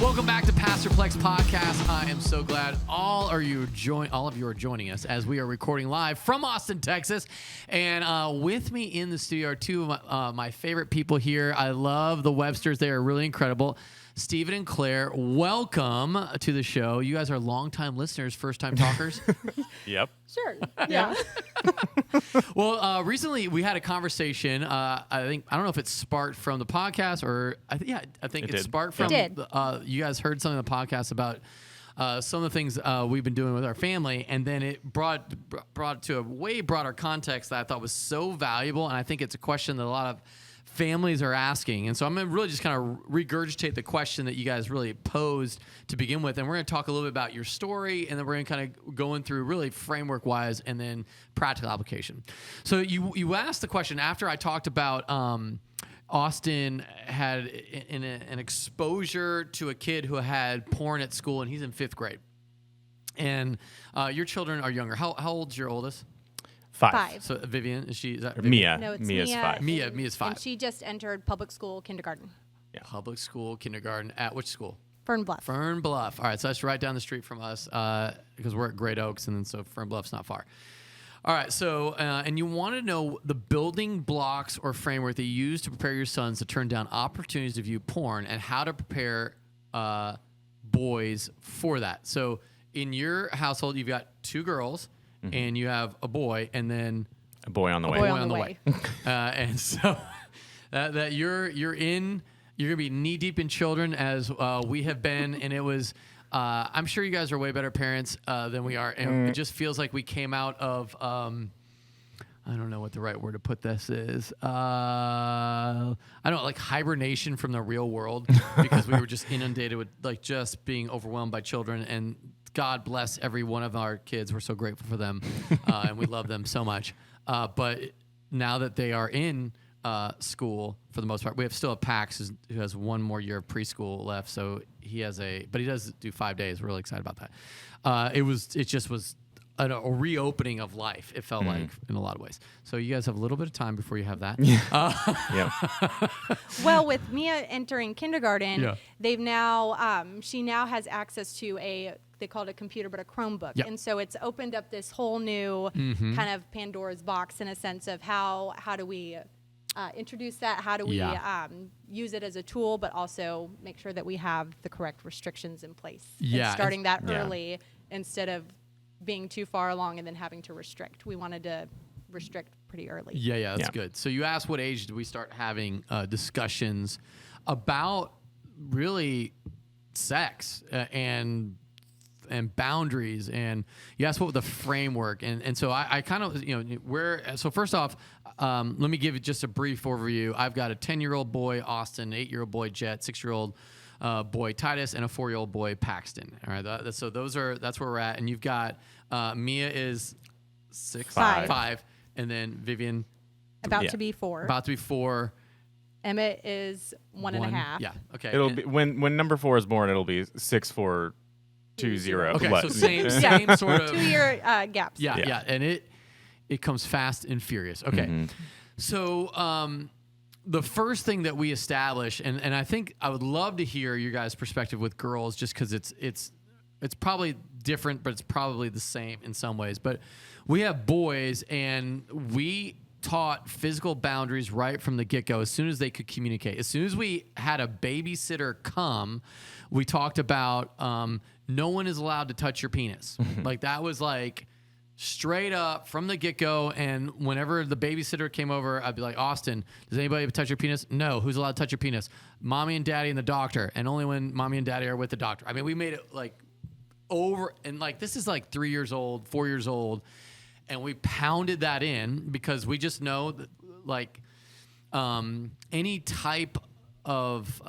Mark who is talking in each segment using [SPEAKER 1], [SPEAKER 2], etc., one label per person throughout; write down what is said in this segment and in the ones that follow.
[SPEAKER 1] Welcome back to Pastor Plek's podcast. I am so glad all of you are joining us as we are recording live from Austin, Texas. And with me in the studio are two of my favorite people here. I love the Websters. They are really incredible. Stephen and Clare, welcome to the show. You guys are longtime listeners, first-time talkers.
[SPEAKER 2] Yep.
[SPEAKER 3] Sure. Yeah.
[SPEAKER 1] Well, recently we had a conversation. I don't know if it sparked from the podcast or I think it sparked from.
[SPEAKER 3] It did.
[SPEAKER 1] You guys heard something on the podcast about some of the things we've been doing with our family, and then it brought it to a way broader context that I thought was so valuable, and I think it's a question that a lot of families are asking. And so I'm going to really just kind of regurgitate the question that you guys really posed to begin with. And we're going to talk a little bit about your story, and then we're going to kind of going through really framework-wise and then practical application. So you asked the question after I talked about Austin had an exposure to a kid who had porn at school, and he's in 5th grade. And your children are younger. How old's your oldest?
[SPEAKER 3] 5.
[SPEAKER 1] So Vivian, is that Vivian?
[SPEAKER 2] Mia.
[SPEAKER 3] No, it's
[SPEAKER 2] Mia's
[SPEAKER 3] Mia.
[SPEAKER 2] 5.
[SPEAKER 1] Mia's 5.
[SPEAKER 3] And she just entered public school kindergarten.
[SPEAKER 2] Yeah.
[SPEAKER 1] Public school, kindergarten. At which school?
[SPEAKER 3] Fern Bluff.
[SPEAKER 1] Fern Bluff. All right, so that's right down the street from us because we're at Great Oaks, and then so Fern Bluff's not far. All right, so and you want to know the building blocks or framework that you use to prepare your sons to turn down opportunities to view porn, and how to prepare boys for that. So in your household, you've got 2 girls, and you have a boy, and then
[SPEAKER 2] A boy on the way.
[SPEAKER 3] boy on the way.
[SPEAKER 1] and so that you're gonna be knee deep in children as we have been, and it was. I'm sure you guys are way better parents than we are, and it just feels like we came out of. I don't know what the right word to put this is. I don't know, like hibernation from the real world, because we were just inundated with like just being overwhelmed by children. And God bless every one of our kids. We're so grateful for them, and we love them so much. But now that they are in school, for the most part, we still have Pax who has 1 more year of preschool left. So he has but he does do 5 days. We're really excited about that. It just was a reopening of life. It felt like in a lot of ways. So you guys have a little bit of time before you have that.
[SPEAKER 2] Yeah.
[SPEAKER 3] Well, with Mia entering kindergarten,
[SPEAKER 1] Yeah.
[SPEAKER 3] they've now she now has access to they call it a computer, but a Chromebook.
[SPEAKER 1] Yep.
[SPEAKER 3] And so it's opened up this whole new kind of Pandora's box in a sense of how do we introduce that? How do we use it as a tool, but also make sure that we have the correct restrictions in place?
[SPEAKER 1] Yeah,
[SPEAKER 3] And starting that
[SPEAKER 2] yeah.
[SPEAKER 3] early instead of being too far along and then having to restrict. We wanted to restrict pretty early.
[SPEAKER 1] Yeah, that's
[SPEAKER 2] Yeah.
[SPEAKER 1] good. So you asked what age did we start having discussions about really sex and boundaries, and you asked what the framework, and so I kind of, so first off, let me give you just a brief overview. I've got a 10-year-old boy, Austin, 8-year-old boy, Jet, 6-year-old boy, Titus, and a 4-year-old boy, Paxton. All right, so that's where we're at, and you've got Mia is 5, and then Vivian
[SPEAKER 3] About
[SPEAKER 2] Yeah.
[SPEAKER 3] to be 4.
[SPEAKER 1] about to be 4.
[SPEAKER 3] Emmett is 1.5.
[SPEAKER 1] Yeah, okay.
[SPEAKER 2] It'll
[SPEAKER 1] and-
[SPEAKER 2] be when number 4 is born. It'll be 6-4-2-0.
[SPEAKER 1] Okay,
[SPEAKER 2] What?
[SPEAKER 1] so same sort of
[SPEAKER 3] 2-year gaps.
[SPEAKER 1] Yeah, and it comes fast and furious. Okay, so the first thing that we establish, and I think I would love to hear your guys' perspective with girls, just because it's probably different, but it's probably the same in some ways. But we have boys, and we taught physical boundaries right from the get-go as soon as they could communicate. As soon as we had a babysitter come, we talked about no one is allowed to touch your penis. Like that was like straight up from the get-go. And whenever the babysitter came over, I'd be like, Austin, does anybody touch your penis? No. Who's allowed to touch your penis? Mommy and daddy and the doctor. And only when mommy and daddy are with the doctor. I mean, we made it like over, and like this is like 3 years old, 4 years old. And we pounded that in because we just know that, like, any type of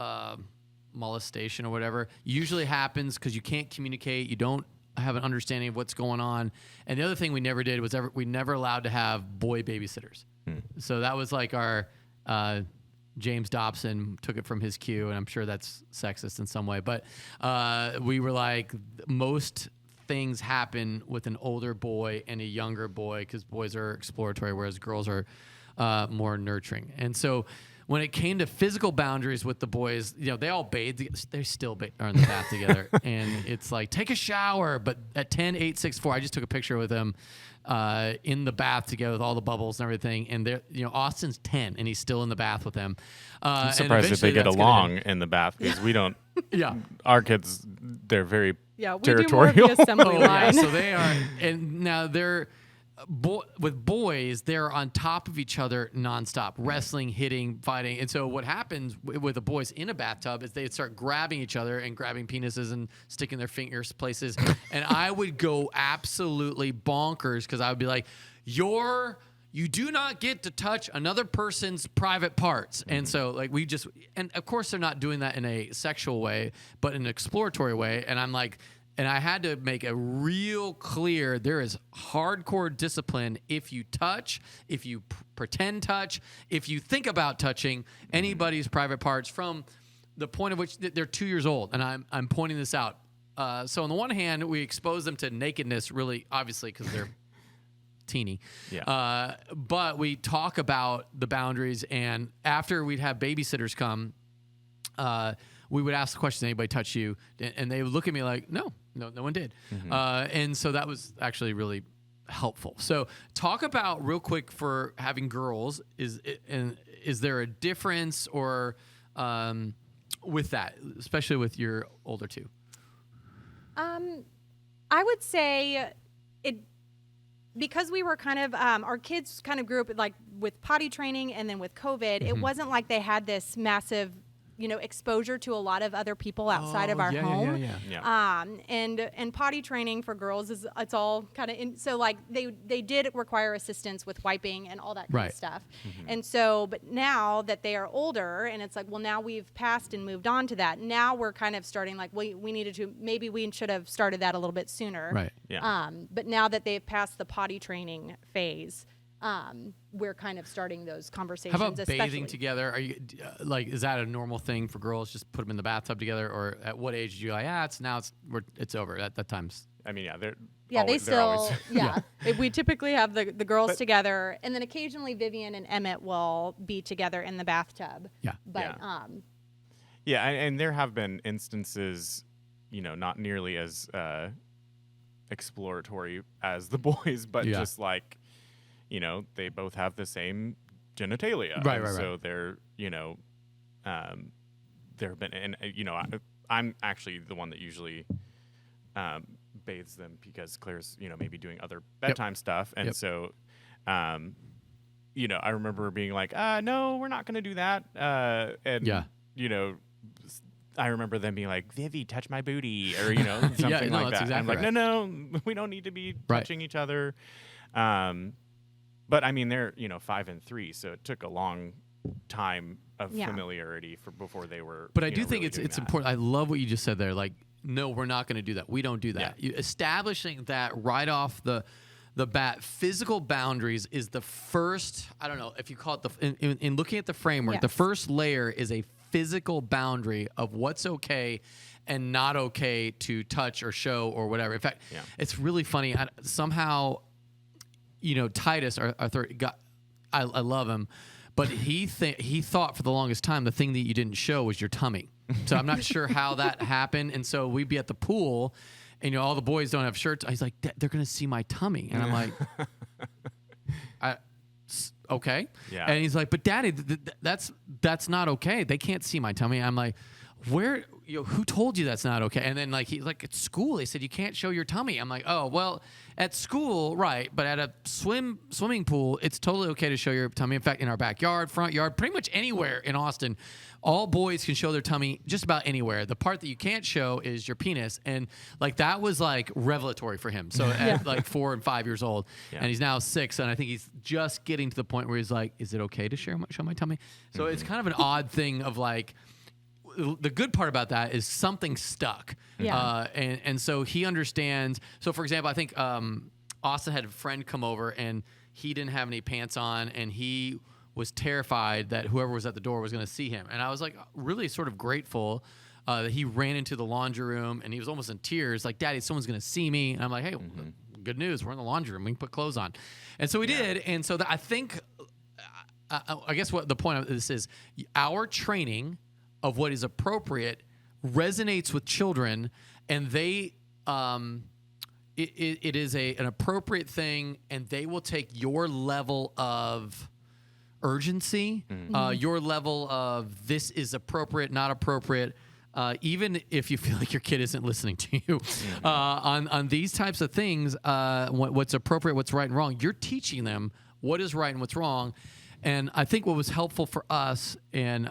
[SPEAKER 1] molestation or whatever usually happens because you can't communicate. You don't have an understanding of what's going on. And the other thing we never did was we never allowed to have boy babysitters. So that was like our James Dobson took it from his cue, and I'm sure that's sexist in some way. But we were like, most things happen with an older boy and a younger boy because boys are exploratory, whereas girls are more nurturing. And so when it came to physical boundaries with the boys, they all bathe. They still are in the bath together, and it's like take a shower. But at 10, 8, 6, 4, I just took a picture with him in the bath together with all the bubbles and everything. And they're, Austin's 10, and he's still in the bath with them.
[SPEAKER 2] I'm surprised if they get along in the bath because we don't.
[SPEAKER 1] Yeah,
[SPEAKER 2] our kids, they're very
[SPEAKER 3] we
[SPEAKER 2] territorial.
[SPEAKER 3] do more of the assembly line.
[SPEAKER 1] So they are, and now they're. With boys, they're on top of each other nonstop, wrestling, hitting, fighting. And so what happens with the boys in a bathtub is they start grabbing each other and grabbing penises and sticking their fingers places. And I would go absolutely bonkers because I would be like, you do not get to touch another person's private parts. And so and of course they're not doing that in a sexual way, but in an exploratory way. And I'm like, and I had to make a real clear, there is hardcore discipline if you touch, if you pretend touch, if you think about touching anybody's private parts from the point of which they're 2 years old. And I'm pointing this out. So on the one hand, we expose them to nakedness really obviously because they're teeny.
[SPEAKER 2] Yeah.
[SPEAKER 1] But we talk about the boundaries, and after we'd have babysitters come, we would ask the question, anybody touch you? And they would look at me like, no one did. And so that was actually really helpful. So talk about real quick for having girls, is there a difference or with that, especially with your older two?
[SPEAKER 3] I would say because we were kind of, our kids kind of grew up like with potty training and then with COVID, it wasn't like they had this massive exposure to a lot of other people outside of our home.
[SPEAKER 2] Yeah.
[SPEAKER 3] And potty training for girls it's all kind of so like they did require assistance with wiping and all that kind of stuff. And so, but now that they are older and it's like, well, now we've passed and moved on to that. Now we're kind of starting like, we needed to, maybe we should have started that a little bit sooner.
[SPEAKER 1] Right.
[SPEAKER 2] Yeah.
[SPEAKER 3] But now that they've passed the potty training phase, we're kind of starting those conversations.
[SPEAKER 1] How about bathing
[SPEAKER 3] especially.
[SPEAKER 1] together? Are you is that a normal thing for girls? Just put them in the bathtub together, or at what age do you like? It's over at that time's.
[SPEAKER 2] I mean,
[SPEAKER 3] they
[SPEAKER 2] always,
[SPEAKER 3] still
[SPEAKER 2] always
[SPEAKER 3] We typically have the girls together, and then occasionally Vivian and Emmett will be together in the bathtub.
[SPEAKER 1] Yeah.
[SPEAKER 3] But
[SPEAKER 2] yeah, and there have been instances, not nearly as exploratory as the boys, but just like. They both have the same genitalia.
[SPEAKER 1] Right.
[SPEAKER 2] So they're, there have been, and I'm actually the one that usually bathes them because Claire's, maybe doing other bedtime stuff. And so, I remember being like, no, we're not going to do that. And, I remember them being like, Vivi, touch my booty, or, something like that.
[SPEAKER 1] Exactly
[SPEAKER 2] I'm like, no, we don't need to be touching each other. But I mean, they're 5 and 3, so it took a long time of familiarity before they were.
[SPEAKER 1] But I do think
[SPEAKER 2] really
[SPEAKER 1] it's important. I love what you just said there. Like, no, we're not going to do that. We don't do that.
[SPEAKER 2] Yeah.
[SPEAKER 1] Establishing that right off the bat, physical boundaries is the first. I don't know if you call it in looking at the framework. The first layer is a physical boundary of what's okay and not okay to touch or show or whatever. In fact, it's really funny. Somehow. Titus, our third guy, I love him, but he thought for the longest time the thing that you didn't show was your tummy. So I'm not sure how that happened. And so we'd be at the pool, and all the boys don't have shirts. He's like, they're gonna see my tummy, and I'm like, okay.
[SPEAKER 2] Yeah.
[SPEAKER 1] And he's like, but Daddy, that's not okay. They can't see my tummy. I'm like, where? Who told you that's not okay? And then he's like, at school they said you can't show your tummy. I'm like, oh well, at school, right? But at a swimming pool, it's totally okay to show your tummy. In fact, in our backyard, front yard, pretty much anywhere in Austin, all boys can show their tummy just about anywhere. The part that you can't show is your penis, and that was revelatory for him. So at 4 and 5 years old, and he's now 6, and I think he's just getting to the point where he's like, is it okay to show my tummy? So it's kind of an odd thing of the good part about that is something stuck.
[SPEAKER 3] Yeah.
[SPEAKER 1] And so he understands. So, for example, I think Austin had a friend come over, and he didn't have any pants on, and he was terrified that whoever was at the door was going to see him. And I was really sort of grateful that he ran into the laundry room, and he was almost in tears, like, Daddy, someone's going to see me. And I'm like, hey, good news. We're in the laundry room. We can put clothes on. And so we did. And so I think I guess what the point of this is, our training of what is appropriate resonates with children, and they it is an appropriate thing, and they will take your level of urgency, your level of this is appropriate, not appropriate. Even if you feel like your kid isn't listening to you, on these types of things, what's appropriate, what's right and wrong, you're teaching them what is right and what's wrong. And I think what was helpful for us, and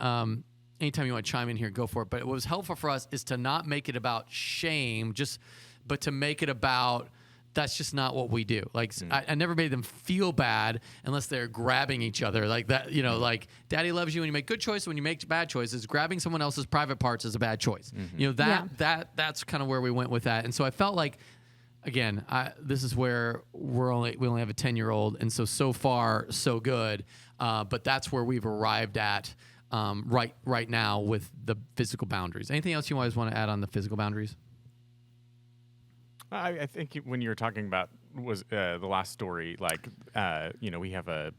[SPEAKER 1] anytime you want to chime in here, go for it. But what was helpful for us is to not make it about shame, but to make it about that's just not what we do. Like I never made them feel bad unless they're grabbing each other like that. You know, like daddy loves you when you make good choices. When you make bad choices, grabbing someone else's private parts is a bad choice. You know, that's kind of where we went with that. And so I felt like, again, this is where we only have a 10-year-old, and so far so good. But that's where we've arrived at right now with the physical boundaries. Anything else you guys want to add on the physical boundaries?
[SPEAKER 2] I think when you were talking about was the last story, like we have a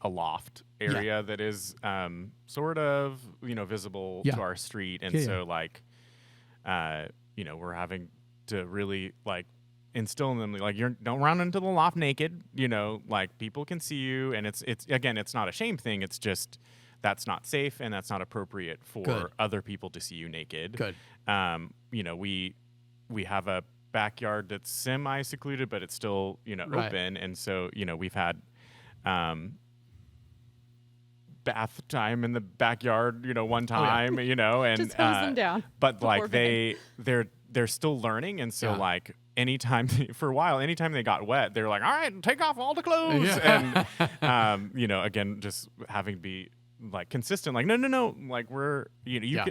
[SPEAKER 2] loft area that is sort of visible to our street, and so like we're having to really like instill in them like don't run into the loft naked. Like people can see you, and it's again, it's not a shame thing. It's just that's not safe and that's not appropriate for other people to see you naked.
[SPEAKER 1] Good.
[SPEAKER 2] We have a backyard that's semi-secluded, but it's still open, and so we've had bath time in the backyard one time and
[SPEAKER 3] just hose them down
[SPEAKER 2] but like they're still learning, and so like anytime for a while, anytime they got wet, they're like, all right, take off all the clothes, and again, just having to be like consistent, like no, like we're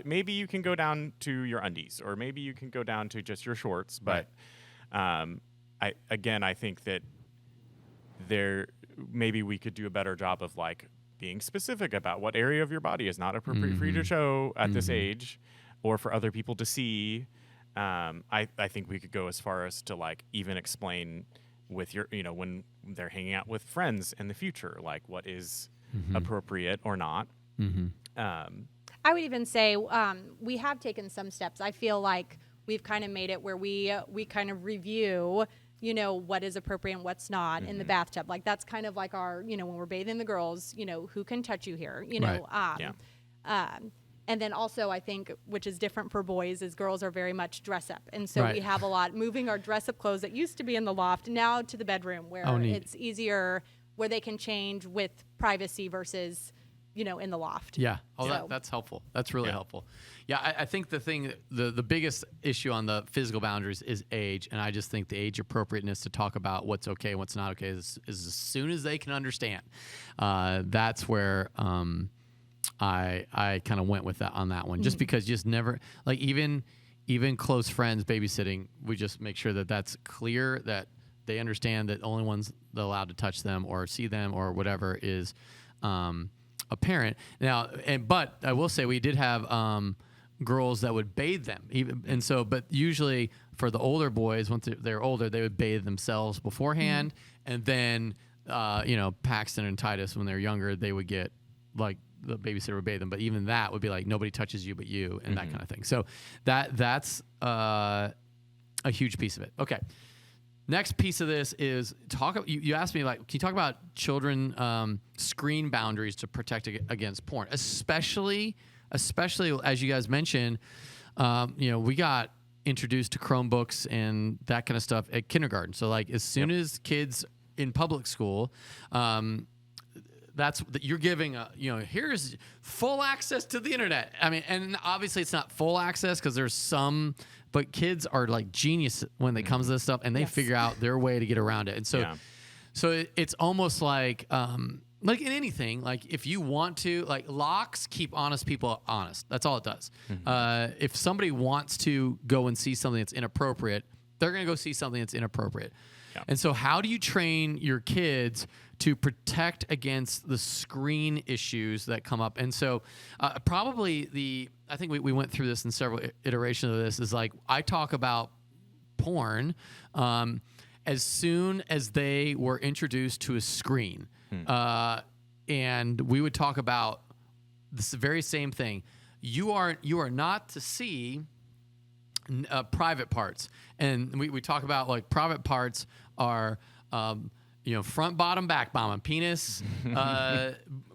[SPEAKER 2] maybe you can go down to your undies, or maybe you can go down to just your shorts, but I think that maybe we could do a better job of like being specific about what area of your body is not appropriate for you to show at this age, or for other people to see. I think we could go as far as to like even explain with your when they're hanging out with friends in the future, like what is appropriate or not.
[SPEAKER 3] I would even say we have taken some steps. I feel like we've kind of made it where we kind of review, what is appropriate and what's not in the bathtub. Like that's kind of like our, when we're bathing the girls, who can touch you here, and then also I think, which is different for boys, is girls are very much dress up. And so we have a lot moving our dress up clothes that used to be in the loft now to the bedroom, where it's easier, where they can change with privacy versus, in the loft.
[SPEAKER 1] Yeah. Oh, that's helpful. That's really helpful. Yeah. I think the biggest issue on the physical boundaries is age. And I just think the age appropriateness to talk about what's okay and what's not okay is as soon as they can understand. That's where I kind of went with that on that one, just because just never, like even close friends babysitting, we just make sure that that's clear, that they understand that only ones that are allowed to touch them or see them or whatever is a parent. Now, but I will say we did have girls that would bathe them, but usually for the older boys, once they're older, they would bathe themselves beforehand, and then Paxton and Titus, when they're younger, they would get like the babysitter would bathe them, but even that would be like nobody touches you but you, and that kind of thing. So that's a huge piece of it. Okay. Next piece of this is you asked me, like, can you talk about children screen boundaries to protect against porn, especially as you guys mentioned, we got introduced to Chromebooks and that kind of stuff at kindergarten. So like as soon as kids in public school, you're giving here's full access to the internet. I mean, and obviously it's not full access because there's some, but kids are like genius when it comes to this stuff, and they figure out their way to get around it. And so, it's almost like in anything, like if you want to, like locks keep honest people honest. That's all it does. If somebody wants to go and see something that's inappropriate, they're going to go see something that's inappropriate. Yeah. And so how do you train your kids to protect against the screen issues that come up? And so I think we went through this in several iterations of this, is like I talk about porn as soon as they were introduced to a screen. and we would talk about this very same thing. You are not to see private parts, and we talk about like private parts are front, bottom, back, bottom, penis,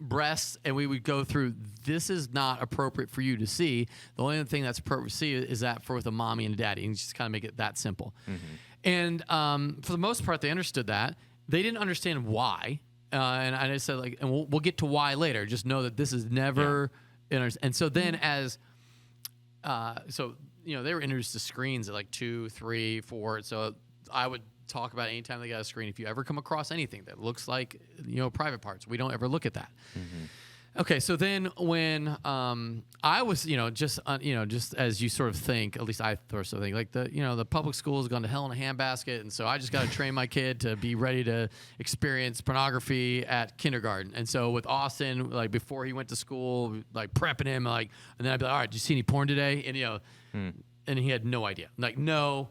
[SPEAKER 1] breasts, and we would go through. This is not appropriate for you to see. The only thing that's appropriate to see is that for with a mommy and a daddy, and just kind of make it that simple. And for the most part, they understood that. They didn't understand why, and I just said like, and we'll get to why later. Just know that this is never. And so then as they were introduced to screens at like 2, 3, 4. So I would talk about anytime they got a screen. If you ever come across anything that looks like private parts, we don't ever look at that. Okay, so then when I was just as you sort of think, at least I sort of think like the public school has gone to hell in a handbasket, and so I just got to train my kid to be ready to experience pornography at kindergarten. And so with Austin, like before he went to school, like prepping him, like, and then I'd be like, all right, did you see any porn today? And and he had no idea. Like no,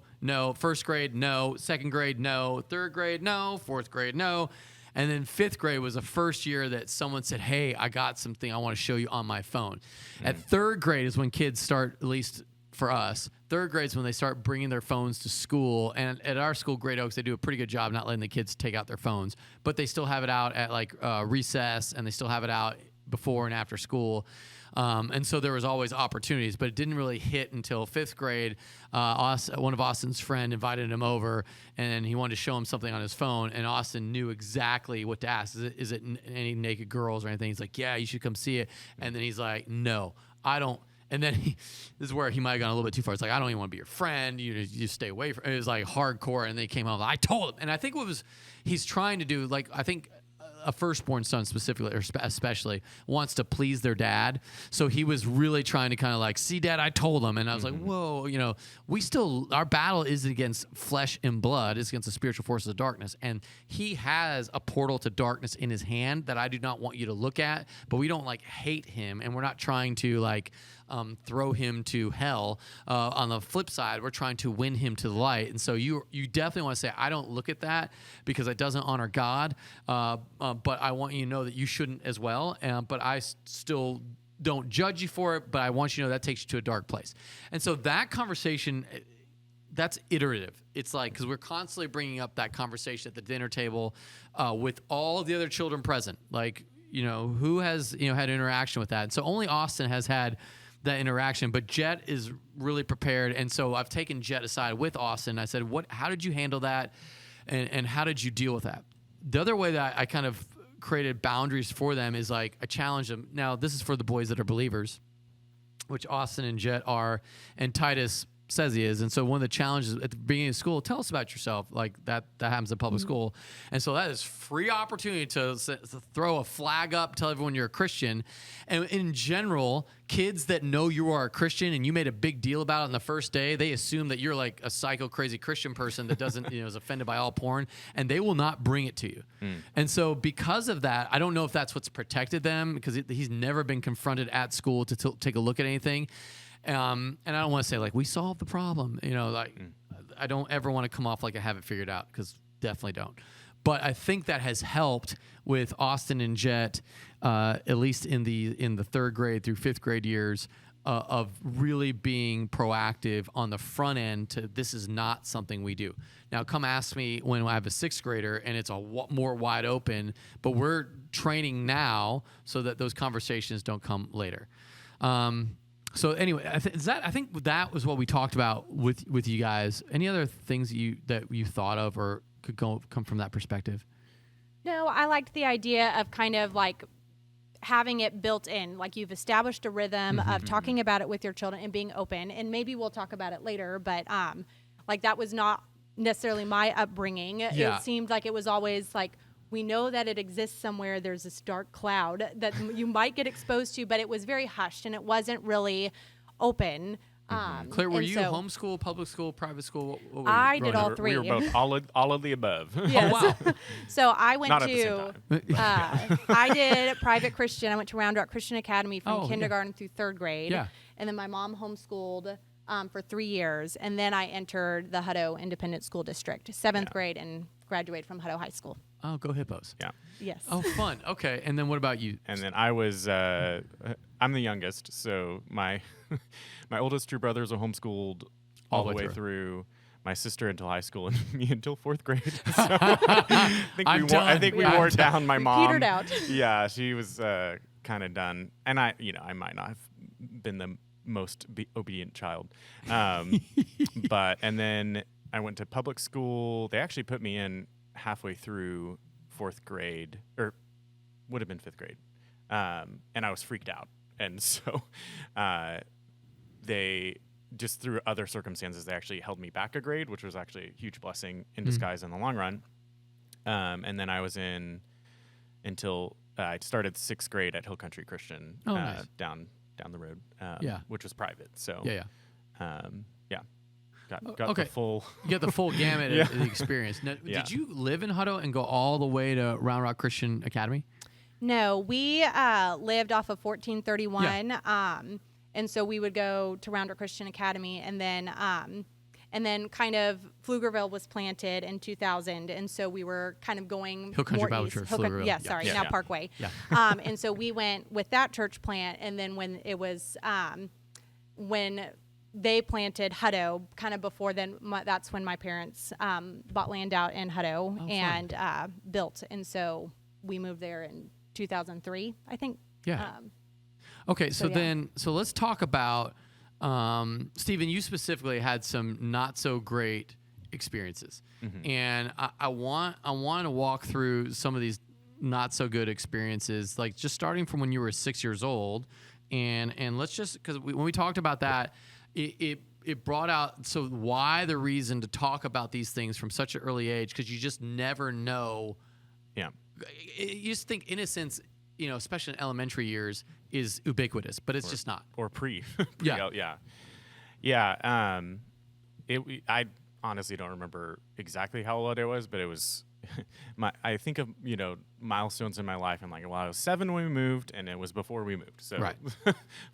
[SPEAKER 1] first grade, no, second grade, no, third grade, no, fourth grade, no. And then fifth grade was the first year that someone said, hey, I got something I want to show you on my phone. At third grade is when kids start, at least for us, third grade is when they start bringing their phones to school. And at our school, Great Oaks, they do a pretty good job not letting the kids take out their phones. But they still have it out at like recess, and they still have it out before and after school. And so there was always opportunities, but it didn't really hit until fifth grade. One of Austin's friend invited him over, and he wanted to show him something on his phone, and Austin knew exactly what to ask. Is it any naked girls or anything? He's like, yeah, you should come see it. And then he's like, no, I don't. And then this is where he might have gone a little bit too far. It's like, I don't even want to be your friend. You stay away from it. It was like hardcore, and they came out. I told him. And I think he's trying to do, like, I think a firstborn son specifically, or especially, wants to please their dad. So he was really trying to kind of like, see, Dad, I told him. And I was like, whoa, our battle isn't against flesh and blood. It's against the spiritual forces of darkness. And he has a portal to darkness in his hand that I do not want you to look at, but we don't like hate him. And we're not trying to like throw him to hell. On the flip side, we're trying to win him to the light. And so you definitely want to say, I don't look at that because it doesn't honor God. But I want you to know that you shouldn't as well. But I still don't judge you for it, but I want you to know that takes you to a dark place. And so that conversation, that's iterative. It's like, because we're constantly bringing up that conversation at the dinner table with all the other children present. Like, who has, had interaction with that? And so only Austin has had that interaction, but Jet is really prepared. And so I've taken Jet aside with Austin. I said, how did you handle that? And how did you deal with that? The other way that I kind of created boundaries for them is like, I challenge them. Now, this is for the boys that are believers, which Austin and Jet are, and Titus says he is. And so one of the challenges at the beginning of school, tell us about yourself. Like that happens in public school. And so that is free opportunity to throw a flag up, tell everyone you're a Christian. And in general, kids that know you are a Christian and you made a big deal about it on the first day, they assume that you're like a psycho crazy Christian person that doesn't, is offended by all porn, and they will not bring it to you. And so because of that, I don't know if that's what's protected them, because he's never been confronted at school to take a look at anything. And I don't want to say like we solved the problem, I don't ever want to come off like I have it figured out, because definitely don't. But I think that has helped with Austin and Jet, at least in the third grade through fifth grade years, of really being proactive on the front end to, this is not something we do. Now come ask me when I have a sixth grader and it's more wide open, but we're training now so that those conversations don't come later. So anyway, I think that was what we talked about with you guys. Any other things that you thought of or could come from that perspective?
[SPEAKER 3] No, I liked the idea of kind of like having it built in, like you've established a rhythm of talking about it with your children and being open. And maybe we'll talk about it later, but like that was not necessarily my upbringing.
[SPEAKER 1] Yeah.
[SPEAKER 3] It seemed like it was always like, we know that it exists somewhere. There's this dark cloud that you might get exposed to, but it was very hushed and it wasn't really open.
[SPEAKER 1] Claire, were you homeschool, public school, private school? What were you
[SPEAKER 3] I
[SPEAKER 1] growing
[SPEAKER 3] did all
[SPEAKER 1] up?
[SPEAKER 3] three.
[SPEAKER 2] We were both all of the above.
[SPEAKER 3] Yes.
[SPEAKER 1] Oh, wow.
[SPEAKER 3] So I went
[SPEAKER 2] Not at the same time.
[SPEAKER 3] I did private Christian. I went to Round Rock Christian Academy from kindergarten through third grade.
[SPEAKER 1] Yeah.
[SPEAKER 3] And then my mom homeschooled for 3 years. And then I entered the Hutto Independent School District, seventh grade, and graduated from Hutto High School.
[SPEAKER 1] Oh, go Hippos.
[SPEAKER 2] Yeah.
[SPEAKER 3] Yes.
[SPEAKER 1] Oh, fun. Okay. And then what about you?
[SPEAKER 2] And then I was, I'm the youngest, so my my oldest two brothers are homeschooled all the way through. My sister until high school and me until 4th grade. So I think we wore down my mom.
[SPEAKER 3] Petered out.
[SPEAKER 2] Yeah, she was kind of done, and I might not have been the most obedient child, but and then I went to public school. They actually put me in halfway through 4th grade, or would have been 5th grade, and I was freaked out, and so they. Just through other circumstances, they actually held me back a grade, which was actually a huge blessing in disguise in the long run. And then I was in until I started 6th grade at Hill Country Christian
[SPEAKER 1] nice.
[SPEAKER 2] down the road, which was private. So got the full.
[SPEAKER 1] You got the full gamut of the experience. Now, did you live in Hutto and go all the way to Round Rock Christian Academy?
[SPEAKER 3] No, we lived off of 1431. Yeah. And so we would go to Round Rock Christian Academy, and then kind of Pflugerville was planted in 2000, and so we were kind of going
[SPEAKER 1] Hill Country
[SPEAKER 3] more
[SPEAKER 1] Bible
[SPEAKER 3] east.
[SPEAKER 1] Church, Pflugerville.
[SPEAKER 3] Now Parkway.
[SPEAKER 1] Yeah.
[SPEAKER 3] And so we went with that church plant, and then when it was when they planted Hutto, kind of before then, that's when my parents bought land out in Hutto and built, and so we moved there in 2003, I think.
[SPEAKER 1] Yeah. Okay, so let's talk about, Stephen, you specifically had some not so great experiences. Mm-hmm. And I want to walk through some of these not so good experiences, like just starting from when you were 6 years old. And let's just, because when we talked about that, it brought out, so why the reason to talk about these things from such an early age, because you just never know. Yeah. You just think innocence, especially in elementary years, is ubiquitous, but it's just not.
[SPEAKER 2] Or pre.
[SPEAKER 1] Yeah.
[SPEAKER 2] I honestly don't remember exactly how old I was, but it was I think of, milestones in my life. I'm like, well, I was 7 when we moved, and it was before we moved. So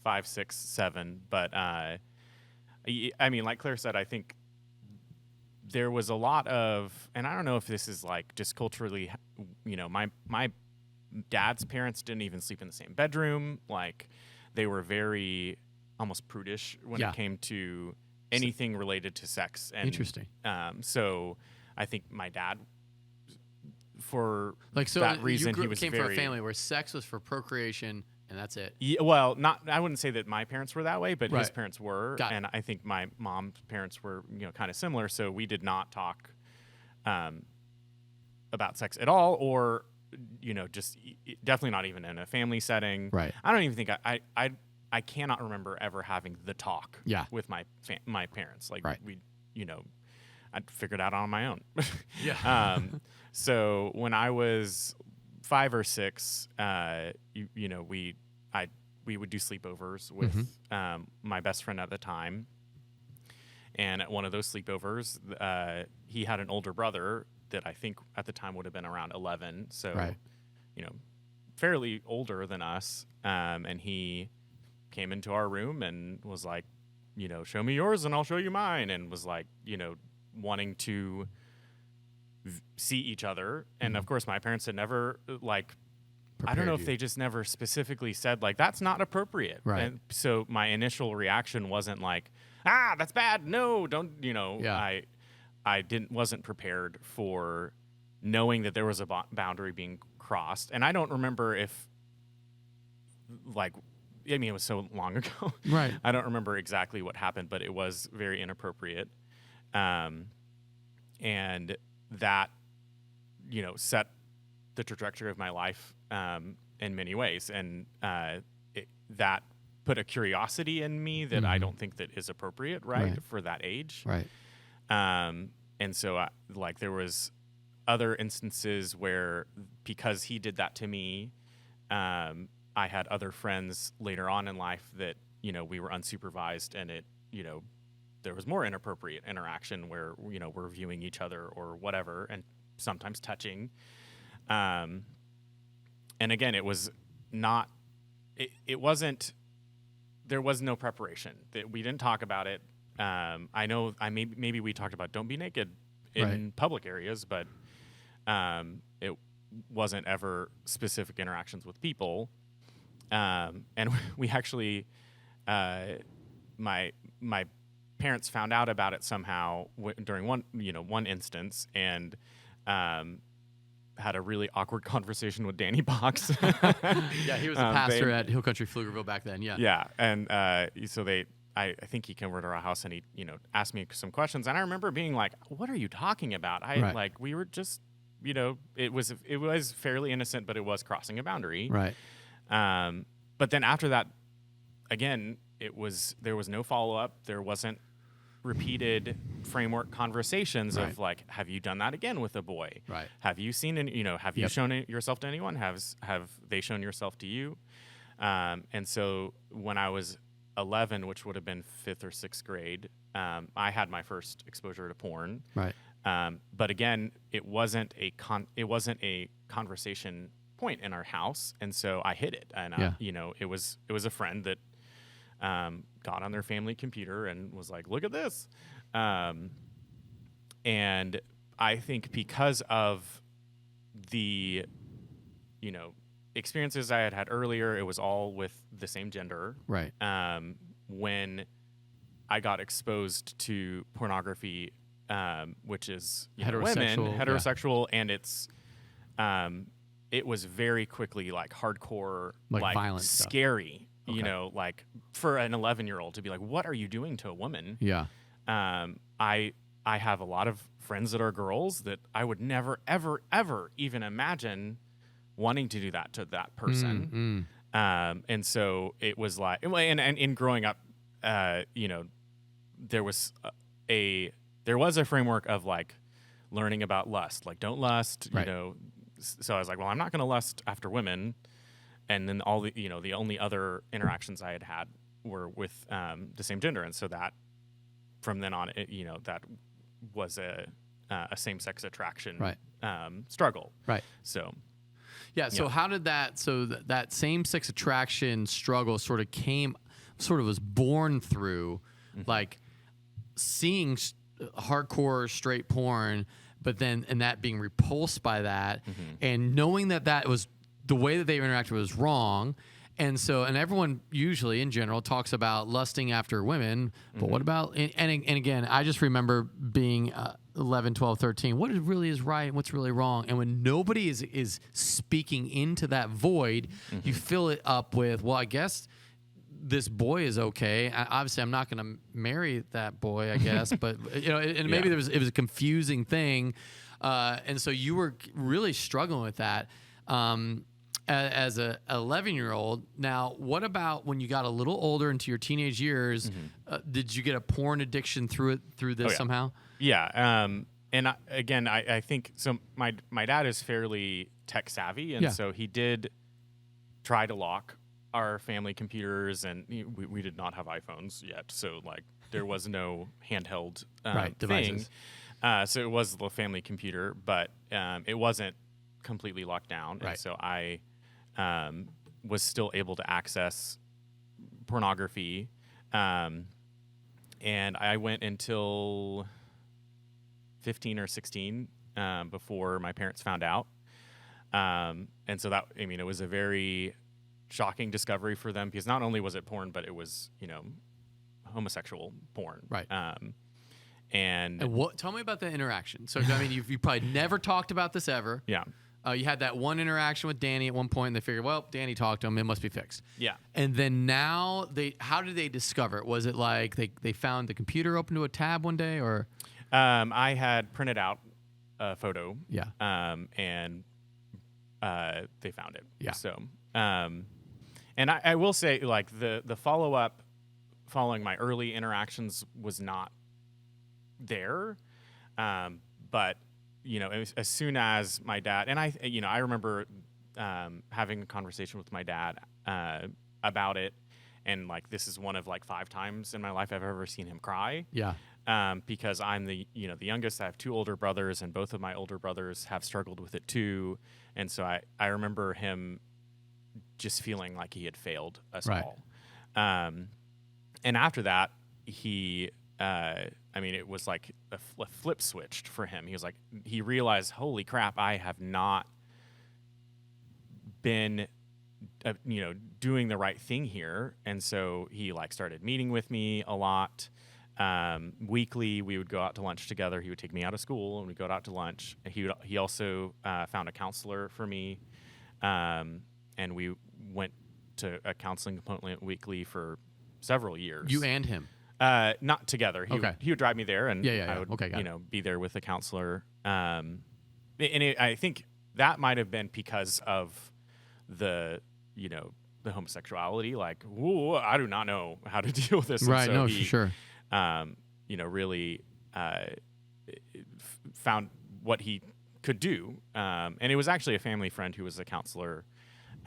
[SPEAKER 2] 5, 6, 7. But I mean, like Claire said, I think there was a lot of, and I don't know if this is like just culturally, my dad's parents didn't even sleep in the same bedroom. Like, they were very almost prudish when it came to anything related to sex. And,
[SPEAKER 1] interesting.
[SPEAKER 2] So I think my dad, for
[SPEAKER 1] that
[SPEAKER 2] reason, he
[SPEAKER 1] came from a family where sex was for procreation, and that's it.
[SPEAKER 2] Yeah, well, I wouldn't say that my parents were that way, but his parents were, and I think my mom's parents were, kind of similar. So we did not talk about sex at all, or just definitely not even in a family setting.
[SPEAKER 1] Right.
[SPEAKER 2] I don't even think I cannot remember ever having the talk. With my parents. Like we I'd figured it out on my own. So when I was 5 or 6, we would do sleepovers with my best friend at the time. And at one of those sleepovers, he had an older brother that I think at the time would have been around 11. So, fairly older than us. And he came into our room and was like, show me yours and I'll show you mine. And was like, wanting to see each other. And of course, my parents had never I don't know if they just never specifically said like, that's not appropriate.
[SPEAKER 1] Right.
[SPEAKER 2] And so my initial reaction wasn't like, that's bad. No, don't, I wasn't prepared for knowing that there was a boundary being crossed. And I don't remember if it was so long ago.
[SPEAKER 1] Right.
[SPEAKER 2] I don't remember exactly what happened, but it was very inappropriate. And that, set the trajectory of my life in many ways. And that put a curiosity in me that I don't think that is appropriate, for that age.
[SPEAKER 1] Right.
[SPEAKER 2] And so, there was other instances where, because he did that to me, I had other friends later on in life that, we were unsupervised, and it, there was more inappropriate interaction where, we're viewing each other or whatever, and sometimes touching. And again, it was not, it wasn't, there was no preparation. We didn't talk about it. I know maybe we talked about don't be naked in public areas, but It wasn't ever specific interactions with people. And we actually, my parents found out about it somehow during one instance, and had a really awkward conversation with Danny Box.
[SPEAKER 1] Yeah, he was a pastor at Hill Country Pflugerville back then. Yeah.
[SPEAKER 2] Yeah, and so I think he came over to our house and he, asked me some questions, and I remember being like, "What are you talking about?"
[SPEAKER 1] Right.
[SPEAKER 2] We were just, it was fairly innocent, but it was crossing a boundary.
[SPEAKER 1] Right.
[SPEAKER 2] But then after that, again, there was no follow up. There wasn't repeated framework conversations
[SPEAKER 1] Right.
[SPEAKER 2] of like, have you done that again with a boy?
[SPEAKER 1] Right.
[SPEAKER 2] Have you seen have you shown yourself to anyone? Have they shown yourself to you? And so when I was 11, which would have been 5th or 6th grade, I had my first exposure to porn.
[SPEAKER 1] Right.
[SPEAKER 2] But again, it wasn't a conversation point in our house, and so I hid it. And it was a friend that got on their family computer and was like, "Look at this," and I think because of the experiences I had earlier, it was all with the same gender.
[SPEAKER 1] Right.
[SPEAKER 2] When I got exposed to pornography, which is heterosexual, and it's it was very quickly like hardcore,
[SPEAKER 1] like violent stuff.
[SPEAKER 2] Scary.
[SPEAKER 1] Okay.
[SPEAKER 2] Like for an 11-year-old to be like, "What are you doing to a woman?"
[SPEAKER 1] Yeah.
[SPEAKER 2] I have a lot of friends that are girls that I would never, ever, ever even imagine wanting to do that to that person. And so it was like, and in growing up, there was a framework of like learning about lust, like don't lust,
[SPEAKER 1] Right.
[SPEAKER 2] So I was like, well, I'm not going to lust after women. And then all the, the only other interactions I had were with the same gender. And so that from then on, that was a same-sex attraction
[SPEAKER 1] Right.
[SPEAKER 2] struggle.
[SPEAKER 1] Right.
[SPEAKER 2] So.
[SPEAKER 1] Yeah. So how did that same-sex attraction struggle sort of was born through like seeing hardcore straight porn, but then and that being repulsed by that, and knowing that was the way that they interacted was wrong. And so, and everyone usually in general talks about lusting after women, but what about, and again, I just remember being 11, 12, 13, what really is right and what's really wrong. And when nobody is speaking into that void, you fill it up with, well, I guess this boy is okay. Obviously, I'm not going to marry that boy, I guess, but and maybe it was a confusing thing. And so you were really struggling with that. As a 11-year-old. Now, what about when you got a little older into your teenage years? Did you get a porn addiction through this somehow?
[SPEAKER 2] Yeah. And I think so. My dad is fairly tech savvy, and so he did try to lock our family computers, and we did not have iPhones yet, so like there was no handheld
[SPEAKER 1] devices.
[SPEAKER 2] So it was the family computer, but it wasn't completely locked down, and so I was still able to access pornography, and I went until 15 or 16 before my parents found out, and so that it was a very shocking discovery for them, because not only was it porn, but it was homosexual porn,
[SPEAKER 1] right?
[SPEAKER 2] And
[SPEAKER 1] what? Tell me about the interaction. So you probably never talked about this ever.
[SPEAKER 2] Yeah.
[SPEAKER 1] You had that one interaction with Danny at one point, and they figured, well, Danny talked to him, it must be fixed.
[SPEAKER 2] Yeah.
[SPEAKER 1] And then now how did they discover it? Was it like they found the computer open to a tab one day, or?
[SPEAKER 2] I had printed out a photo.
[SPEAKER 1] Yeah.
[SPEAKER 2] And they found it.
[SPEAKER 1] Yeah.
[SPEAKER 2] So, and I will say, like the follow up following my early interactions was not there, but. As soon as my dad and I remember having a conversation with my dad about it, and like this is one of like 5 times in my life I've ever seen him cry.
[SPEAKER 1] Yeah.
[SPEAKER 2] Because I'm the youngest. I have 2 older brothers, and both of my older brothers have struggled with it too. And so I remember him just feeling like he had failed us all. And after that, he I mean, it was like a flip switched for him. He was like, he realized, holy crap, I have not been, doing the right thing here. And so he like started meeting with me a lot. Weekly, we would go out to lunch together. He would take me out of school and we'd go out to lunch. He also found a counselor for me. And we went to a counseling component weekly for several years.
[SPEAKER 1] You and him?
[SPEAKER 2] Not together. He would drive me there, and I would be there with the counselor. I think that might have been because of the homosexuality. Like, whoa, I do not know how to deal with this.
[SPEAKER 1] Right.
[SPEAKER 2] And so
[SPEAKER 1] for sure.
[SPEAKER 2] Really found what he could do. And it was actually a family friend who was a counselor,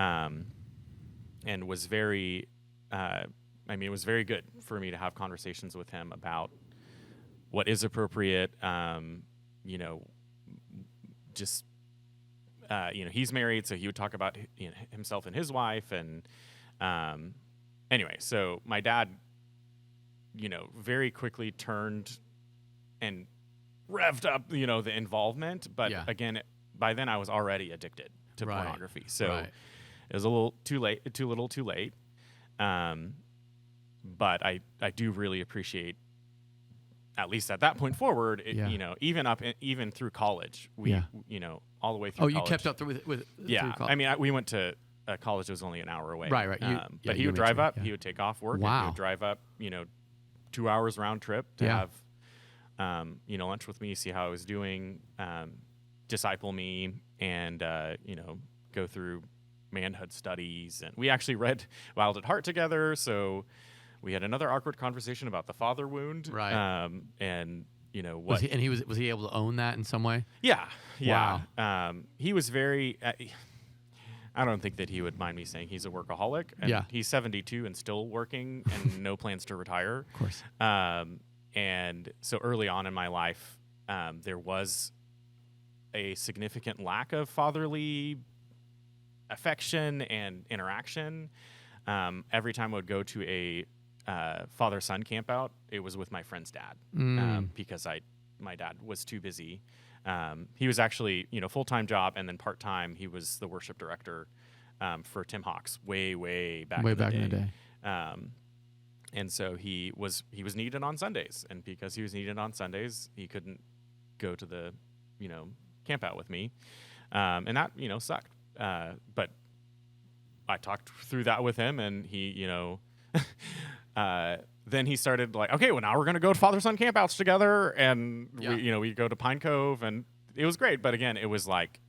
[SPEAKER 2] and was very. It was very good for me to have conversations with him about what is appropriate. He's married, so he would talk about himself and his wife. And anyway, so my dad, very quickly turned and revved up, the involvement. But again, by then I was already addicted to pornography. So it was a little too late. But I do really appreciate, at least at that point forward, even through college, all the way through college.
[SPEAKER 1] You kept up with
[SPEAKER 2] yeah.
[SPEAKER 1] through college.
[SPEAKER 2] I mean, we went to college that was only an hour away.
[SPEAKER 1] Right.
[SPEAKER 2] But he would drive up. He would take off work.
[SPEAKER 1] Wow.
[SPEAKER 2] And he would drive up, 2 hours round trip to have, lunch with me, see how I was doing, disciple me, and go through manhood studies. And we actually read Wild at Heart together. So we had another awkward conversation about the father wound.
[SPEAKER 1] Right.
[SPEAKER 2] And
[SPEAKER 1] was he able to own that in some way?
[SPEAKER 2] Yeah.
[SPEAKER 1] Wow.
[SPEAKER 2] He was very. I don't think that he would mind me saying he's a workaholic. And he's 72 and still working and no plans to retire.
[SPEAKER 1] Of course.
[SPEAKER 2] And so early on in my life, there was a significant lack of fatherly affection and interaction. Every time I would go to a father-son camp out, it was with my friend's dad, because my dad was too busy. He was actually, full-time job, and then part-time he was the worship director for Tim Hawks way back in the day. And so he was needed on Sundays, and because he was needed on Sundays, he couldn't go to the camp out with me, and that sucked. But I talked through that with him, and he then he started like, okay, well, now we're going to go to father-son campouts together. And we go to Pine Cove, and it was great. But again, it was like,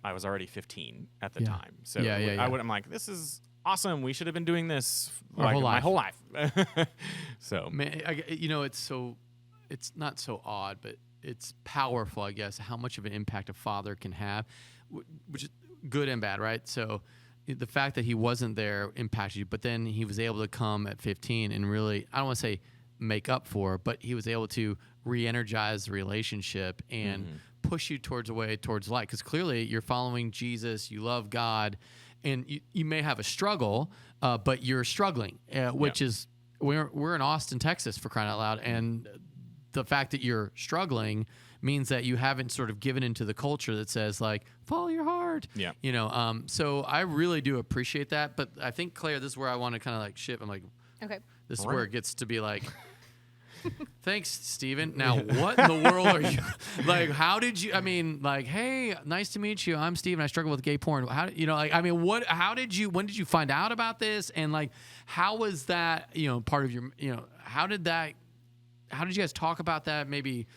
[SPEAKER 2] I was already 15 at the time. So I'm like, this is awesome. We should have been doing this my whole life. So,
[SPEAKER 1] man, it's not so odd, but it's powerful, I guess, how much of an impact a father can have, which is good and bad, right? So the fact that he wasn't there impacted you, but then he was able to come at 15 and really, I don't want to say make up for, but he was able to re-energize the relationship and push you towards light. Because clearly you're following Jesus, you love God, and you may have a struggle, but you're struggling, which is, we're in Austin, Texas, for crying out loud, and the fact that you're struggling means that you haven't sort of given into the culture that says like, follow your heart.
[SPEAKER 2] Yeah.
[SPEAKER 1] So I really do appreciate that. But I think, Claire, this is where I want to kind of like shift. I'm like,
[SPEAKER 3] okay,
[SPEAKER 1] this is where it gets to be like, thanks, Stephen. Now, what in the world are you like? How did you? I mean, like, hey, nice to meet you. I'm Stephen. I struggle with gay porn. How what? How did you? When did you find out about this? And like, how was that? Part of your. How did that? How did you guys talk about that? Maybe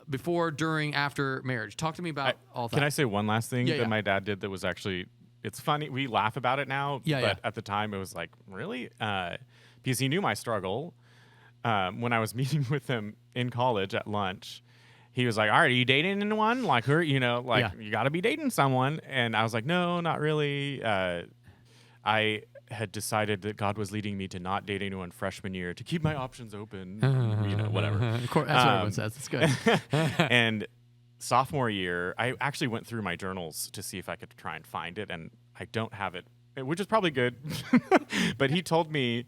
[SPEAKER 1] before, during, after marriage. Talk to me about all that.
[SPEAKER 2] Can I say one last thing that my dad did that was actually? It's funny. We laugh about it now, but at the time it was like, really, because he knew my struggle. When I was meeting with him in college at lunch, he was like, all right, are you dating anyone? Like her, you got to be dating someone. And I was like, no, not really. I had decided that God was leading me to not date anyone freshman year to keep my options open, whatever.
[SPEAKER 1] Of course, that's what everyone says. It's good.
[SPEAKER 2] And sophomore year, I actually went through my journals to see if I could try and find it. And I don't have it, which is probably good. But he told me,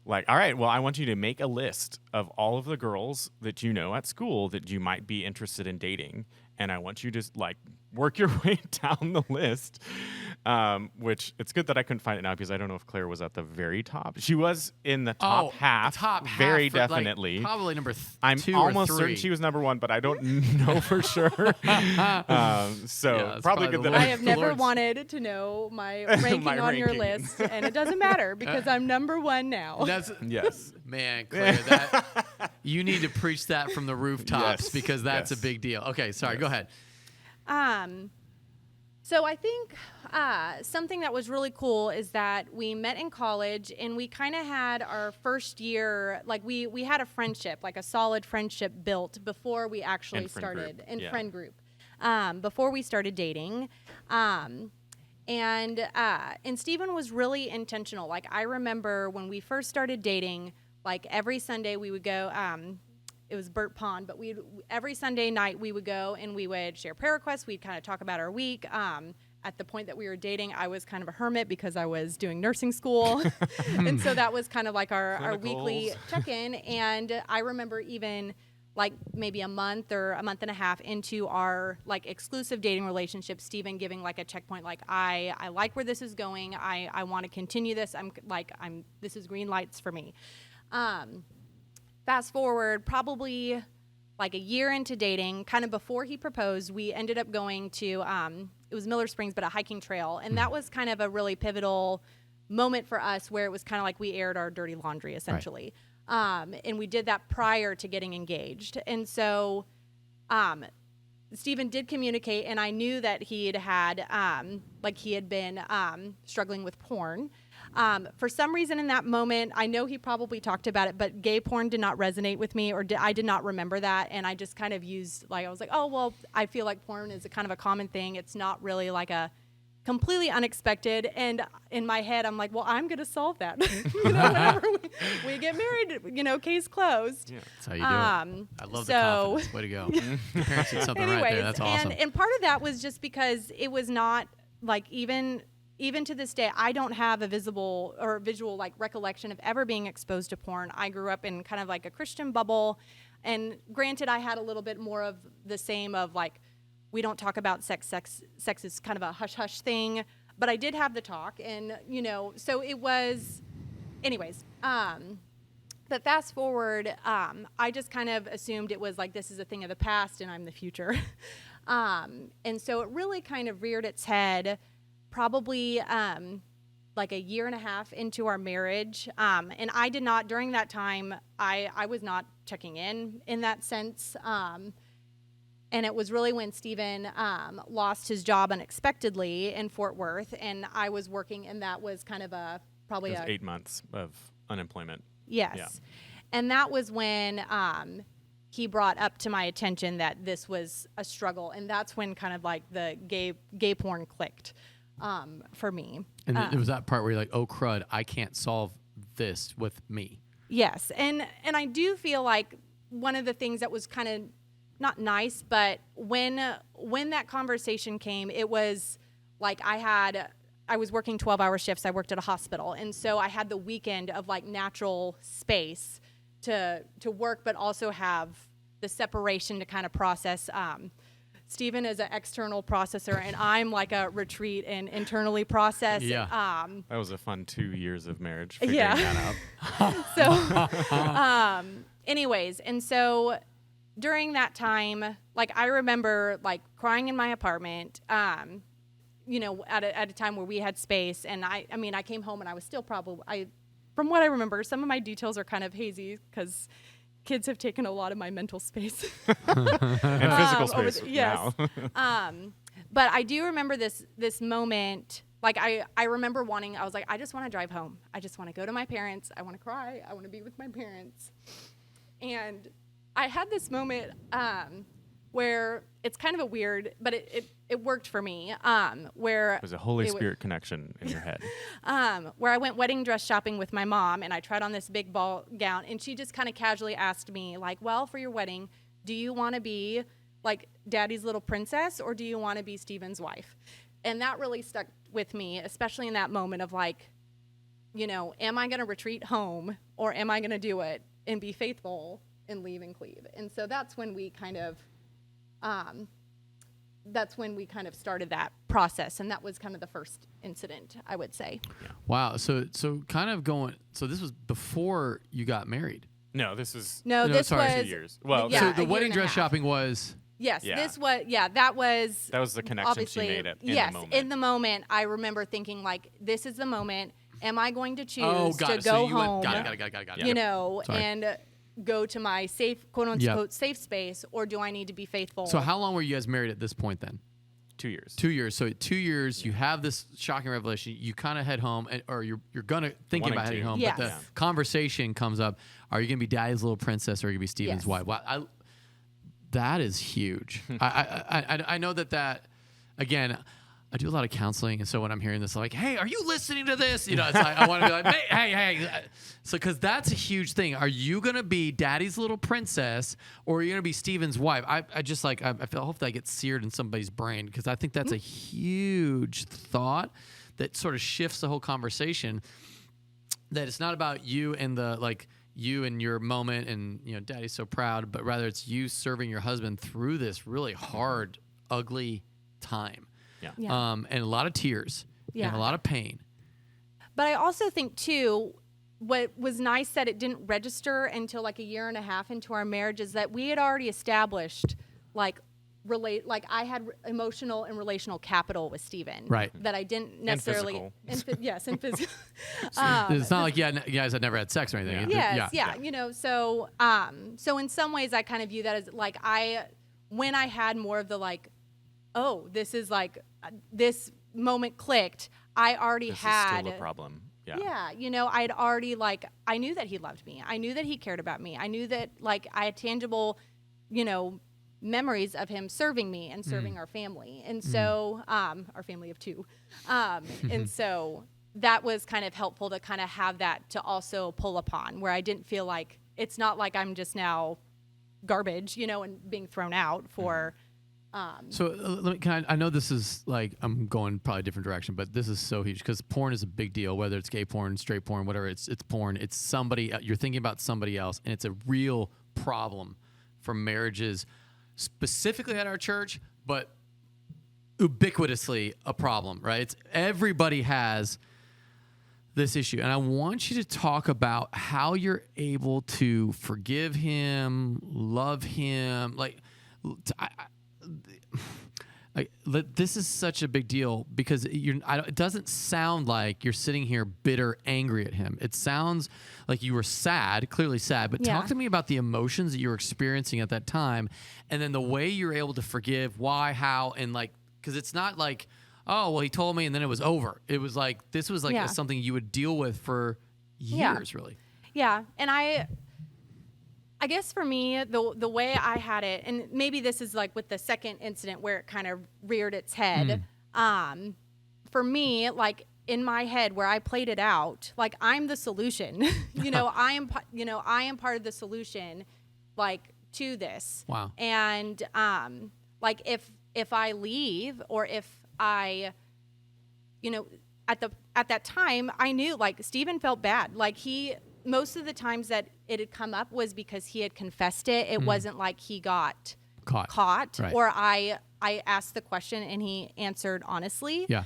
[SPEAKER 2] like, all right, well, I want you to make a list of all of the girls that you know at school that you might be interested in dating. And I want you to like work your way down the list, which it's good that I couldn't find it now because I don't know if Claire was at the very top. She was in the top half. Very definitely.
[SPEAKER 1] Like, probably number
[SPEAKER 2] I'm
[SPEAKER 1] 2
[SPEAKER 2] almost
[SPEAKER 1] or 3.
[SPEAKER 2] certain she was number 1, but I don't know for sure. So probably good that
[SPEAKER 3] I have never wanted to know my ranking
[SPEAKER 2] My
[SPEAKER 3] on your
[SPEAKER 2] ranking.
[SPEAKER 3] list, and it doesn't matter because I'm number 1 now.
[SPEAKER 2] Yes.
[SPEAKER 1] Man, Claire, that you need to preach that from the rooftops
[SPEAKER 2] Yes.
[SPEAKER 1] because that's
[SPEAKER 2] Yes.
[SPEAKER 1] a big deal. Okay, sorry, go ahead.
[SPEAKER 3] So I think something that was really cool is that we met in college and we kind of had our first year, like we had a friendship, like a solid friendship built before we actually started friend group, before we started dating. And Stephen was really intentional. Like I remember when we first started dating, like every Sunday we would go, it was Burt Pond, but every Sunday night we would go and we would share prayer requests. We'd kind of talk about our week. At the point that we were dating, I was kind of a hermit because I was doing nursing school. And so that was kind of like our weekly check-in. And I remember even like maybe a month or a month and a half into our like exclusive dating relationship, Stephen giving like a checkpoint, like I like where this is going. I want to continue this. This is green lights for me. Fast forward probably like a year into dating, kind of before he proposed, we ended up going to, it was Miller Springs, but a hiking trail. And that was kind of a really pivotal moment for us where it was kind of like we aired our dirty laundry essentially. Right. And we did that prior to getting engaged. And so Stephen did communicate, and I knew that he had been struggling with porn. For some reason in that moment, I know he probably talked about it, but gay porn did not resonate with me, or I did not remember that. And I just kind of used, like, I was like, oh, well, I feel like porn is a kind of a common thing. It's not really like a completely unexpected. And in my head, I'm like, well, I'm going to solve that. Whenever we get married, case closed.
[SPEAKER 1] Yeah, that's how you do it. I love the confidence. Way to go. Your parents did something right there. That's awesome.
[SPEAKER 3] And part of that was just because it was not like even to this day, I don't have a visible or visual like recollection of ever being exposed to porn. I grew up in kind of like a Christian bubble, and granted, I had a little bit more of the same of like, we don't talk about sex. Sex is kind of a hush-hush thing, but I did have the talk, and so it was, anyways. But fast forward, I just kind of assumed it was like, this is a thing of the past, and I'm the future. And so it really kind of reared its head probably like a year and a half into our marriage. And I did not, during that time, I was not checking in that sense. And it was really when Stephen lost his job unexpectedly in Fort Worth, and I was working, and that was kind of probably
[SPEAKER 2] 8 months of unemployment.
[SPEAKER 3] Yes. Yeah. And that was when he brought up to my attention that this was a struggle, and that's when kind of like the gay porn clicked for me.
[SPEAKER 1] And it was that part where you're like, oh crud, I can't solve this with me. Yes.
[SPEAKER 3] And I do feel like one of the things that was kind of not nice, but when that conversation came, it was like I was working 12-hour shifts. I worked at a hospital, and so I had the weekend of like natural space to work, but also have the separation to kind of process. Stephen is an external processor, and I'm like a retreat and internally process.
[SPEAKER 1] Yeah.
[SPEAKER 2] That was a fun 2 years of marriage figuring that
[SPEAKER 3] out. So, anyways, and so during that time, like I remember like crying in my apartment, at a time where we had space, and I came home and I was still from what I remember, some of my details are kind of hazy because kids have taken a lot of my mental space.
[SPEAKER 2] And physical space now.
[SPEAKER 3] But I do remember this moment, like I remember I was like, I just want to drive home. I just want to go to my parents. I want to cry. I want to be with my parents. And I had this moment where it's kind of a weird, but it worked for me. Where
[SPEAKER 2] it was a Holy Spirit connection in your head.
[SPEAKER 3] Where I went wedding dress shopping with my mom, and I tried on this big ball gown, and she just kind of casually asked me, like, well, for your wedding, do you want to be like Daddy's little princess, or do you want to be Stephen's wife? And that really stuck with me, especially in that moment of like, am I going to retreat home or am I going to do it and be faithful and leave and cleave? And so that's when we kind of started that process. And that was kind of the first incident, I would say.
[SPEAKER 2] Yeah.
[SPEAKER 1] Wow. So kind of going, so this was before you got married.
[SPEAKER 2] No, this was
[SPEAKER 3] this
[SPEAKER 1] sorry.
[SPEAKER 3] was
[SPEAKER 2] 2 years. Well,
[SPEAKER 3] yeah,
[SPEAKER 1] so
[SPEAKER 3] a
[SPEAKER 1] the
[SPEAKER 3] year
[SPEAKER 1] wedding
[SPEAKER 3] and a
[SPEAKER 1] dress
[SPEAKER 3] half.
[SPEAKER 1] shopping was,
[SPEAKER 3] Yes,
[SPEAKER 2] Yeah.
[SPEAKER 3] that was
[SPEAKER 2] the connection she
[SPEAKER 3] obviously,
[SPEAKER 2] made in
[SPEAKER 3] yes,
[SPEAKER 2] the moment.
[SPEAKER 3] in the moment, I remember thinking like, this is the moment. Am I going to choose
[SPEAKER 1] got
[SPEAKER 3] to
[SPEAKER 1] it.
[SPEAKER 3] go
[SPEAKER 1] So you
[SPEAKER 3] home?
[SPEAKER 1] Got it. Sorry.
[SPEAKER 3] And go to my safe, quote unquote, safe space, or do I need to be faithful?
[SPEAKER 1] So how long were you guys married at this point then?
[SPEAKER 2] 2 years.
[SPEAKER 1] 2 years. So 2 years, you have this shocking revelation. You kind of head home, or you're gonna thinking about heading home.
[SPEAKER 3] Yes.
[SPEAKER 1] But the
[SPEAKER 3] Yeah.
[SPEAKER 1] conversation comes up: are you gonna be Daddy's little princess, or are you gonna be Stephen's
[SPEAKER 3] Yes.
[SPEAKER 1] wife? Wow, that is huge. I know that again. I do a lot of counseling, and so when I'm hearing this, I'm like, "Hey, are you listening to this?" It's like I want to be like, "Hey." So, because that's a huge thing. Are you gonna be Daddy's little princess, or are you gonna be Stephen's wife? I hope that gets seared in somebody's brain, because I think that's a huge thought that sort of shifts the whole conversation. That it's not about you and you and your moment, and Daddy's so proud, but rather it's you serving your husband through this really hard, ugly time.
[SPEAKER 3] Yeah.
[SPEAKER 1] And a lot of tears and
[SPEAKER 3] Yeah.
[SPEAKER 1] a lot of pain.
[SPEAKER 3] But I also think too, what was nice that it didn't register until like a year and a half into our marriage is that we had already established I had emotional and relational capital with Stephen.
[SPEAKER 1] Right.
[SPEAKER 3] That I didn't necessarily.
[SPEAKER 2] And physical.
[SPEAKER 3] Yes, and physical.
[SPEAKER 1] It's not like you guys had never had sex or anything.
[SPEAKER 3] Yes, yeah. So in some ways I kind of view that as like when I had more of the like, oh, this is like this moment clicked. I already
[SPEAKER 2] This
[SPEAKER 3] had
[SPEAKER 2] is still a problem. Yeah.
[SPEAKER 3] Yeah, I'd already I knew that he loved me. I knew that he cared about me. I knew that I had tangible, memories of him serving me and serving our family. And so, our family of 2. And so that was kind of helpful to kind of have that to also pull upon, where I didn't feel like it's not like I'm just now garbage, and being thrown out for.
[SPEAKER 1] So let me I know this is like I'm going probably a different direction, but this is so huge because porn is a big deal. Whether it's gay porn, straight porn, whatever, it's porn. It's somebody you're thinking about somebody else, and it's a real problem for marriages, specifically at our church, but ubiquitously a problem. Right? Everybody has this issue, and I want you to talk about how you're able to forgive him, love him, this is such a big deal because it doesn't sound like you're sitting here bitter, angry at him. It sounds like you were sad, clearly sad, but talk to me about the emotions that you were experiencing at that time, and then the way you're able to forgive, why, how, and because it's not like, oh, well, he told me and then it was over. It was like, this was something you would deal with for years, really.
[SPEAKER 3] Yeah, and I guess for me, the way I had it, and maybe this is like with the second incident where it kind of reared its head. For me, in my head where I played it out, I'm the solution. I am part of the solution, to this.
[SPEAKER 1] Wow.
[SPEAKER 3] And if I leave or if I, at that time I knew Stephen felt bad. Most of the times that it had come up was because he had confessed it. It wasn't like he got caught
[SPEAKER 1] right.
[SPEAKER 3] or I asked the question and he answered honestly.
[SPEAKER 1] Yeah.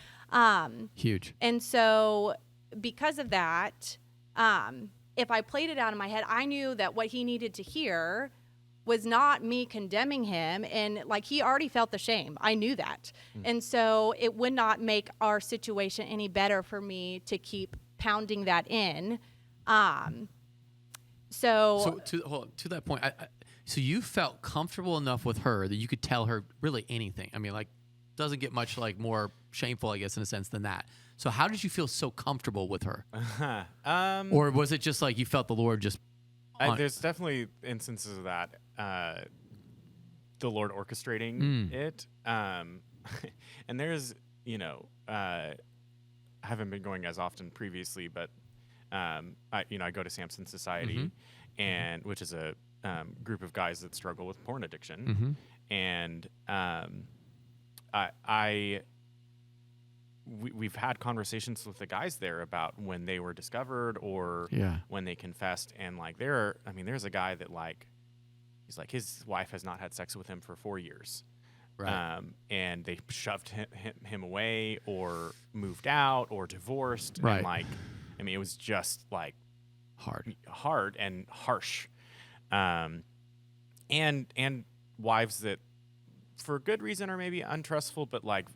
[SPEAKER 1] Huge.
[SPEAKER 3] And so because of that, if I played it out in my head, I knew that what he needed to hear was not me condemning him. And he already felt the shame. I knew that. And so it would not make our situation any better for me to keep pounding that in.
[SPEAKER 1] So to that point, so you felt comfortable enough with her that you could tell her really anything. I mean, doesn't get much more shameful, I guess, in a sense than that. So how did you feel so comfortable with her? Or was it just you felt the Lord just?
[SPEAKER 2] There's definitely instances of that. The Lord orchestrating it. And there's, I haven't been going as often previously, but I go to Samson Society, and which is a group of guys that struggle with porn addiction, and I we've had conversations with the guys there about when they were discovered or when they confessed, and like there's a guy that like he's like his wife has not had sex with him for 4 years,
[SPEAKER 1] Right.
[SPEAKER 2] and they shoved him away or moved out or divorced,
[SPEAKER 1] Right.
[SPEAKER 2] and like it was just like hard and harsh, and wives that for good reason are maybe untrustful, but like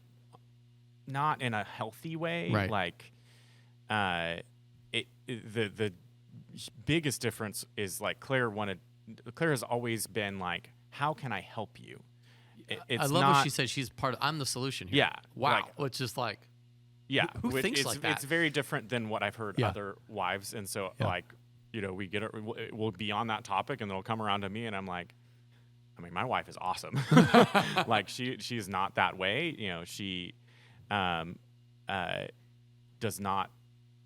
[SPEAKER 2] not in a healthy way.
[SPEAKER 1] Right.
[SPEAKER 2] Like, the biggest difference is like Claire has always been like, how can I help you?
[SPEAKER 1] I love what she said. She's I'm the solution here.
[SPEAKER 2] Yeah.
[SPEAKER 1] Wow. It's just like, who thinks like that?
[SPEAKER 2] It's very different than what I've heard other wives. And so like, we'll be on that topic and they'll come around to me and I'm like, my wife is awesome. Like she's not that way. She does not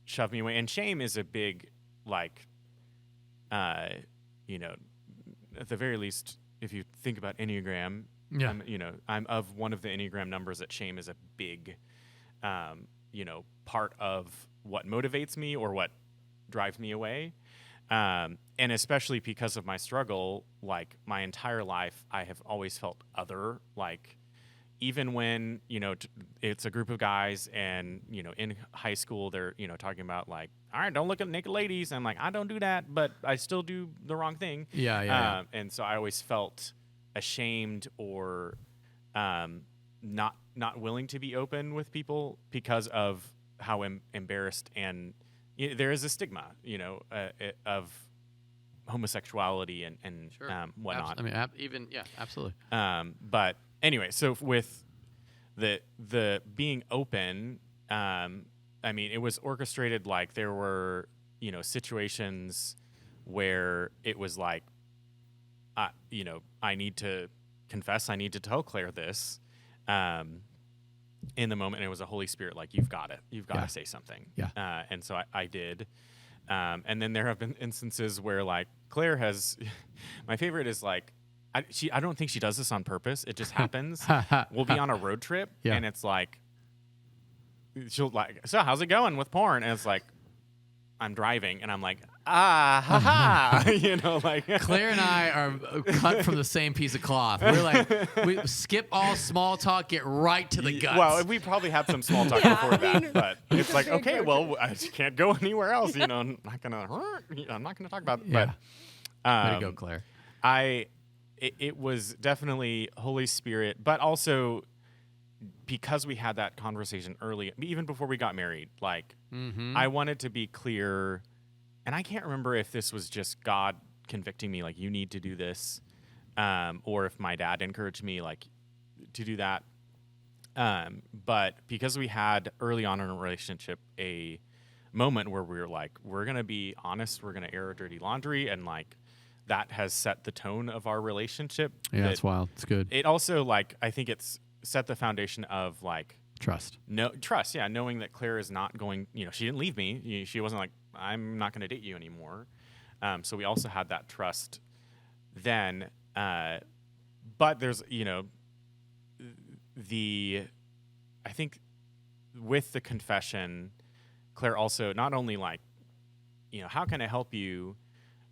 [SPEAKER 2] shove me away. And shame is a big, like, at the very least, if you think about Enneagram, I'm of one of the Enneagram numbers that shame is a big, part of what motivates me or what drives me away. And especially because of my struggle, like my entire life, I have always felt other, like, even when, it's a group of guys and, in high school, they're, talking about like, all right, don't look at naked ladies. I'm like, I don't do that, but I still do the wrong thing.
[SPEAKER 1] Yeah.
[SPEAKER 2] And so I always felt ashamed or not willing to be open with people because of how embarrassed and there is a stigma, of homosexuality and
[SPEAKER 1] Sure.
[SPEAKER 2] whatnot.
[SPEAKER 1] Absolutely.
[SPEAKER 2] But anyway, so with the being open, it was orchestrated. Like there were, situations where it was like, I need to confess, I need to tell Claire this, in the moment. And it was a Holy Spirit, like, you've got to say something.
[SPEAKER 1] Yeah.
[SPEAKER 2] And so I did. And then there have been instances where like Claire has, my favorite is like, I don't think she does this on purpose. It just happens. We'll be on a road trip and it's like, she'll like, so how's it going with porn? And it's like, I'm driving and I'm like, like
[SPEAKER 1] Claire and I are cut from the same piece of cloth. We're like, we skip all small talk, get right to the guts.
[SPEAKER 2] Well, we probably had some small talk before that, but it's like, okay, well, I can't go anywhere else. I'm not gonna talk about it.
[SPEAKER 1] Yeah.
[SPEAKER 2] But
[SPEAKER 1] Way to go, Claire.
[SPEAKER 2] It was definitely Holy Spirit, but also because we had that conversation early, even before we got married, like I wanted to be clear, and I can't remember if this was just God convicting me, like, you need to do this, or if my dad encouraged me, like, to do that. But because we had early on in a relationship a moment where we were like, we're going to be honest, we're going to air our dirty laundry, and like that has set the tone of our relationship.
[SPEAKER 1] Yeah, that's wild. It's good.
[SPEAKER 2] It also, like, I think it's set the foundation of like
[SPEAKER 1] trust.
[SPEAKER 2] Yeah, knowing that Claire is not going, she didn't leave me. She wasn't like, I'm not going to date you anymore. So we also had that trust then. But there's, I think with the confession, Claire also not only like, how can I help you?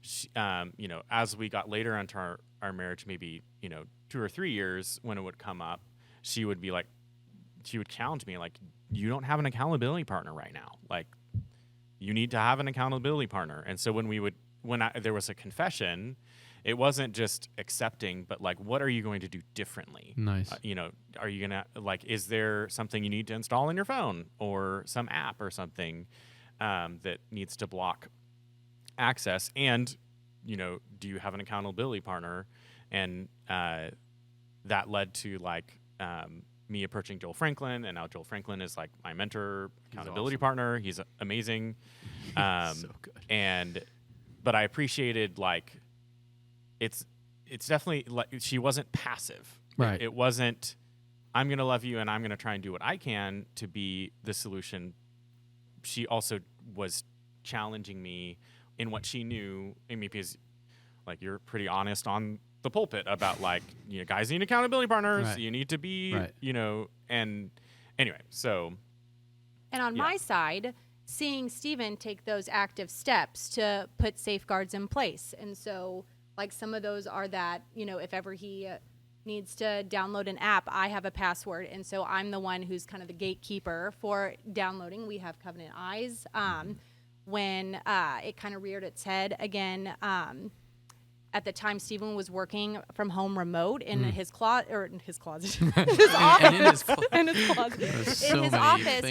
[SPEAKER 2] She, as we got later into our marriage, maybe, 2 or 3 years, when it would come up, she would be like, she would challenge me like, you don't have an accountability partner right now. Like, you need to have an accountability partner. And so when there was a confession, it wasn't just accepting, but like, what are you going to do differently?
[SPEAKER 1] Nice.
[SPEAKER 2] Are you going to, like, is there something you need to install in your phone or some app or something that needs to block access? And, do you have an accountability partner? And that led to like me approaching Joel Franklin, and now Joel Franklin is like my mentor, accountability partner. He's amazing.
[SPEAKER 1] So good.
[SPEAKER 2] But I appreciated, like, it's definitely like she wasn't passive.
[SPEAKER 1] Right.
[SPEAKER 2] It wasn't, I'm going to love you and I'm going to try and do what I can to be the solution. She also was challenging me in what she knew, because like, you're pretty honest on the pulpit about like, guys need accountability partners.
[SPEAKER 1] Right.
[SPEAKER 2] You need to be,
[SPEAKER 1] right.
[SPEAKER 2] And anyway, so
[SPEAKER 3] And on my side, seeing Stephen take those active steps to put safeguards in place. And so, like, some of those are that, you know, if ever he needs to download an app, I have a password. And so I'm the one who's kind of the gatekeeper for downloading. We have Covenant Eyes. When it kind of reared its head again, at the time Stephen was working from home remote in his closet, or in his closet, his office, in his closet. In his office,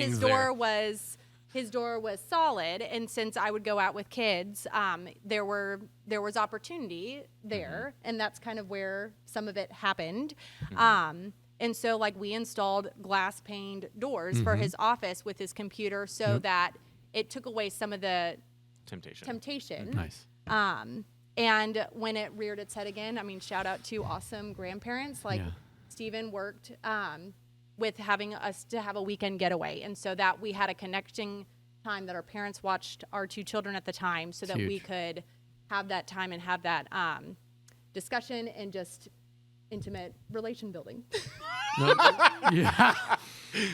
[SPEAKER 3] his door was solid, and since I would go out with kids, there was opportunity there, and that's kind of where some of it happened. And so, like, we installed glass paned doors for his office with his computer, so that it took away some of the temptation.
[SPEAKER 1] Nice.
[SPEAKER 3] And when it reared its head again, I mean, shout out to awesome grandparents. Like, Stephen worked with having us to have a weekend getaway. And so that we had a connecting time that our parents watched our 2 children at the time, so that we could have that time and have that discussion and just intimate relation building.
[SPEAKER 1] Yeah,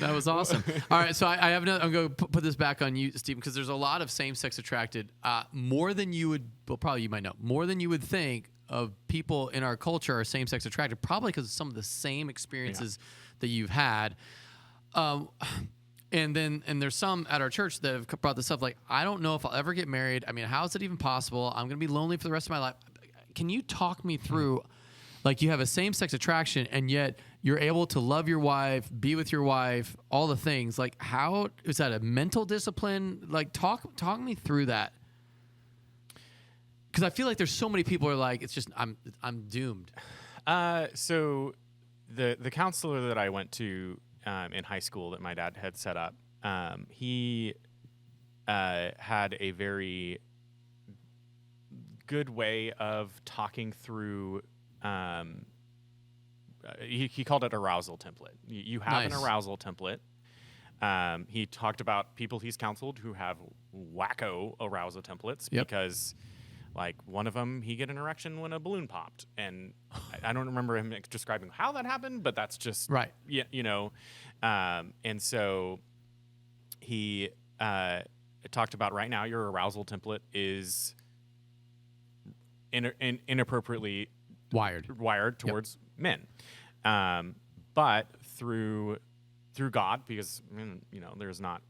[SPEAKER 1] that was awesome. All right, so I have another. I'm going to put this back on you, Stephen, because there's a lot of same-sex attracted, more than you would. Well, probably you might know more than you would think of people in our culture are same-sex attracted. Probably because of some of the same experiences that you've had. And there's some at our church that have brought this up. Like, I don't know if I'll ever get married. I mean, how is it even possible? I'm going to be lonely for the rest of my life. Can you talk me through? Like, you have a same-sex attraction, and yet you're able to love your wife, be with your wife, all the things. Like, how is that a mental discipline? Like, talk me through that. Because I feel like there's so many people who are like, it's just I'm doomed.
[SPEAKER 2] So the counselor that I went to in high school that my dad had set up, he had a very good way of talking through. He called it arousal template. You have an arousal template. He talked about people he's counseled who have wacko arousal templates because, like, one of them, he get an erection when a balloon popped, and I don't remember him describing how that happened, but that's just
[SPEAKER 1] right.
[SPEAKER 2] Yeah, you know, and so he talked about right now your arousal template is inappropriately wired towards men, but through God, because you know there's not.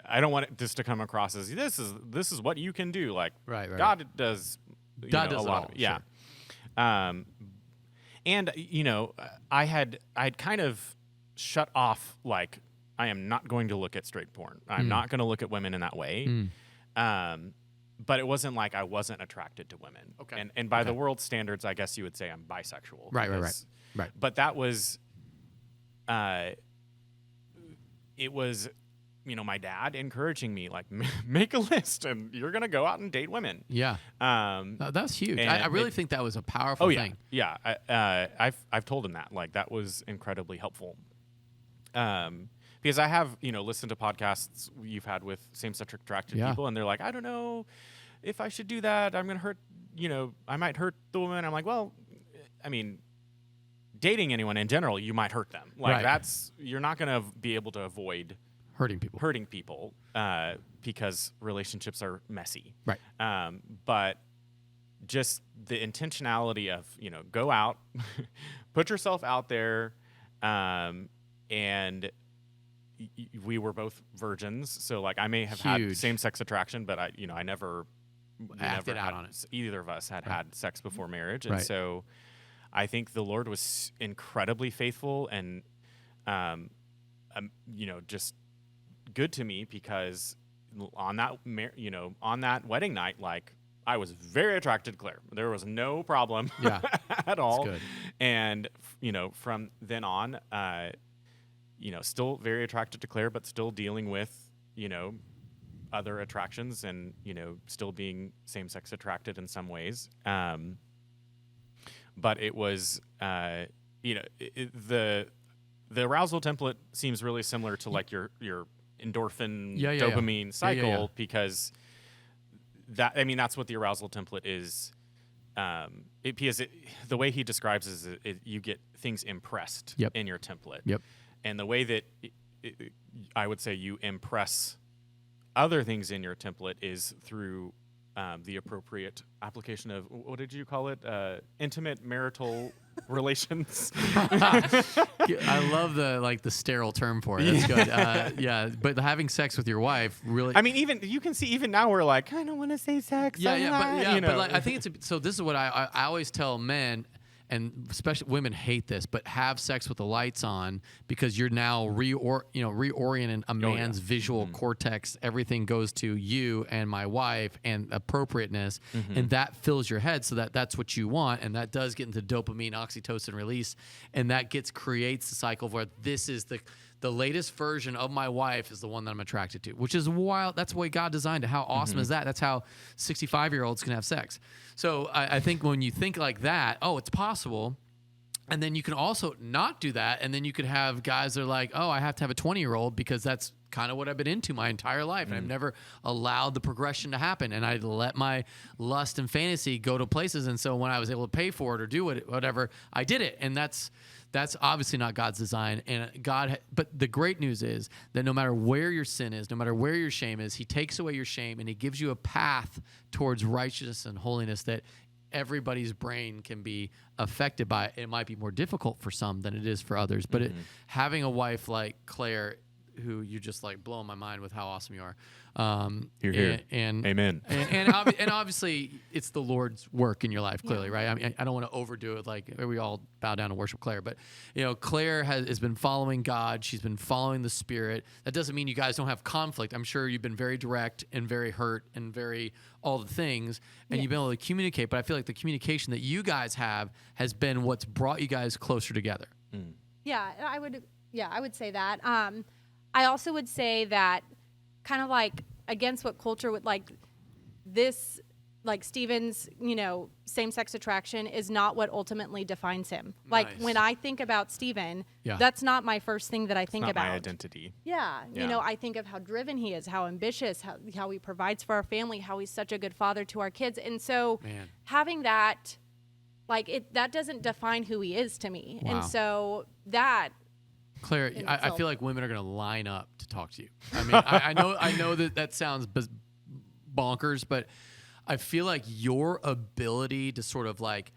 [SPEAKER 2] I don't want this to come across as this is what you can do. Like,
[SPEAKER 1] right.
[SPEAKER 2] God does.
[SPEAKER 1] God does
[SPEAKER 2] a lot
[SPEAKER 1] all,
[SPEAKER 2] of, yeah.
[SPEAKER 1] Sure.
[SPEAKER 2] And you know, I'd kind of shut off. Like, I am not going to look at straight porn. I'm not going to look at women in that way. But it wasn't like I wasn't attracted to women. Okay. And by the world's standards, I guess you would say I'm bisexual.
[SPEAKER 1] Right.
[SPEAKER 2] But that was, it was, you know, my dad encouraging me, like, make a list and you're going to go out and date women.
[SPEAKER 1] Yeah. That's huge. I really think that was a powerful thing.
[SPEAKER 2] Yeah. I've told him that. Like, that was incredibly helpful. Because I have, you know, listened to podcasts you've had with same-sex attracted people, and they're like, I don't know if I should do that. I'm going to hurt, you know, I might hurt the woman. I'm like, well, I mean, dating anyone in general, you might hurt them. Like, you're not going to be able to avoid hurting people because relationships are messy.
[SPEAKER 1] Right.
[SPEAKER 2] But just the intentionality of, you know, go out, put yourself out there, and we were both virgins, so like I may have had same-sex attraction, but I never
[SPEAKER 1] acted out on it.
[SPEAKER 2] Either of us had sex before marriage, and so I think the Lord was incredibly faithful and, you know, just good to me, because on that on that wedding night, like, I was very attracted to Claire. There was no problem at all. That's good. And you know, from then on, you know, still very attracted to Claire, but still dealing with, you know, other attractions and, you know, still being same-sex attracted in some ways. But it was, you know, the arousal template seems really similar to like your endorphin dopamine cycle, because that, I mean, that's what the arousal template is. Because the way he describes is you get things impressed in your template. Yep. And the way that I would say you impress other things in your template is through the appropriate application of, what did you call it? Intimate marital relations.
[SPEAKER 1] I love the sterile term for it. That's good. Yeah, but having sex with your wife really.
[SPEAKER 2] I mean, even you can see even now we're like, I don't want to say sex.
[SPEAKER 1] But like, I think so. This is what I always tell men, and especially women hate this, but have sex with the lights on, because you're now reorienting a man's visual cortex. Everything goes to you and my wife and appropriateness, and that fills your head, so that's what you want, and that does get into dopamine, oxytocin release, and that creates the cycle where this is the latest version of my wife is the one that I'm attracted to, which is wild. That's the way God designed it. How awesome is that? That's how 65-year-olds can have sex. So I think when you think like that, oh, it's possible. And then you can also not do that. And then you could have guys that are like, oh, I have to have a 20-year-old because that's kind of what I've been into my entire life. And I've never allowed the progression to happen. And I let my lust and fantasy go to places. And so when I was able to pay for it or do it, whatever, I did it. And that's obviously not God's design. And but the great news is that no matter where your sin is, no matter where your shame is, he takes away your shame and he gives you a path towards righteousness and holiness that everybody's brain can be affected by. It might be more difficult for some than it is for others. But having a wife like Claire, who you just like blowing my mind with how awesome you are.
[SPEAKER 2] You're here.
[SPEAKER 1] And
[SPEAKER 2] amen.
[SPEAKER 1] And obviously it's the Lord's work in your life, clearly, right? I mean, I don't want to overdo it. Like we all bow down and worship Claire, but Claire has been following God. She's been following the Spirit. That doesn't mean you guys don't have conflict. I'm sure you've been very direct and very hurt and very all the things, and you've been able to communicate. But I feel like the communication that you guys have has been what's brought you guys closer together.
[SPEAKER 3] Yeah, I would say that. I also would say that kind of like against what culture would like this, like Stephen's, same-sex attraction is not what ultimately defines him. Like when I think about Stephen, that's not my first thing that I think about.
[SPEAKER 2] My identity.
[SPEAKER 3] Yeah. I think of how driven he is, how ambitious, how he provides for our family, how he's such a good father to our kids. And so having that, that doesn't define who he is to me.
[SPEAKER 1] Wow.
[SPEAKER 3] And so that,
[SPEAKER 1] Claire, I feel like women are going to line up to talk to you. I mean, I know that sounds bonkers, but I feel like your ability to sort of like,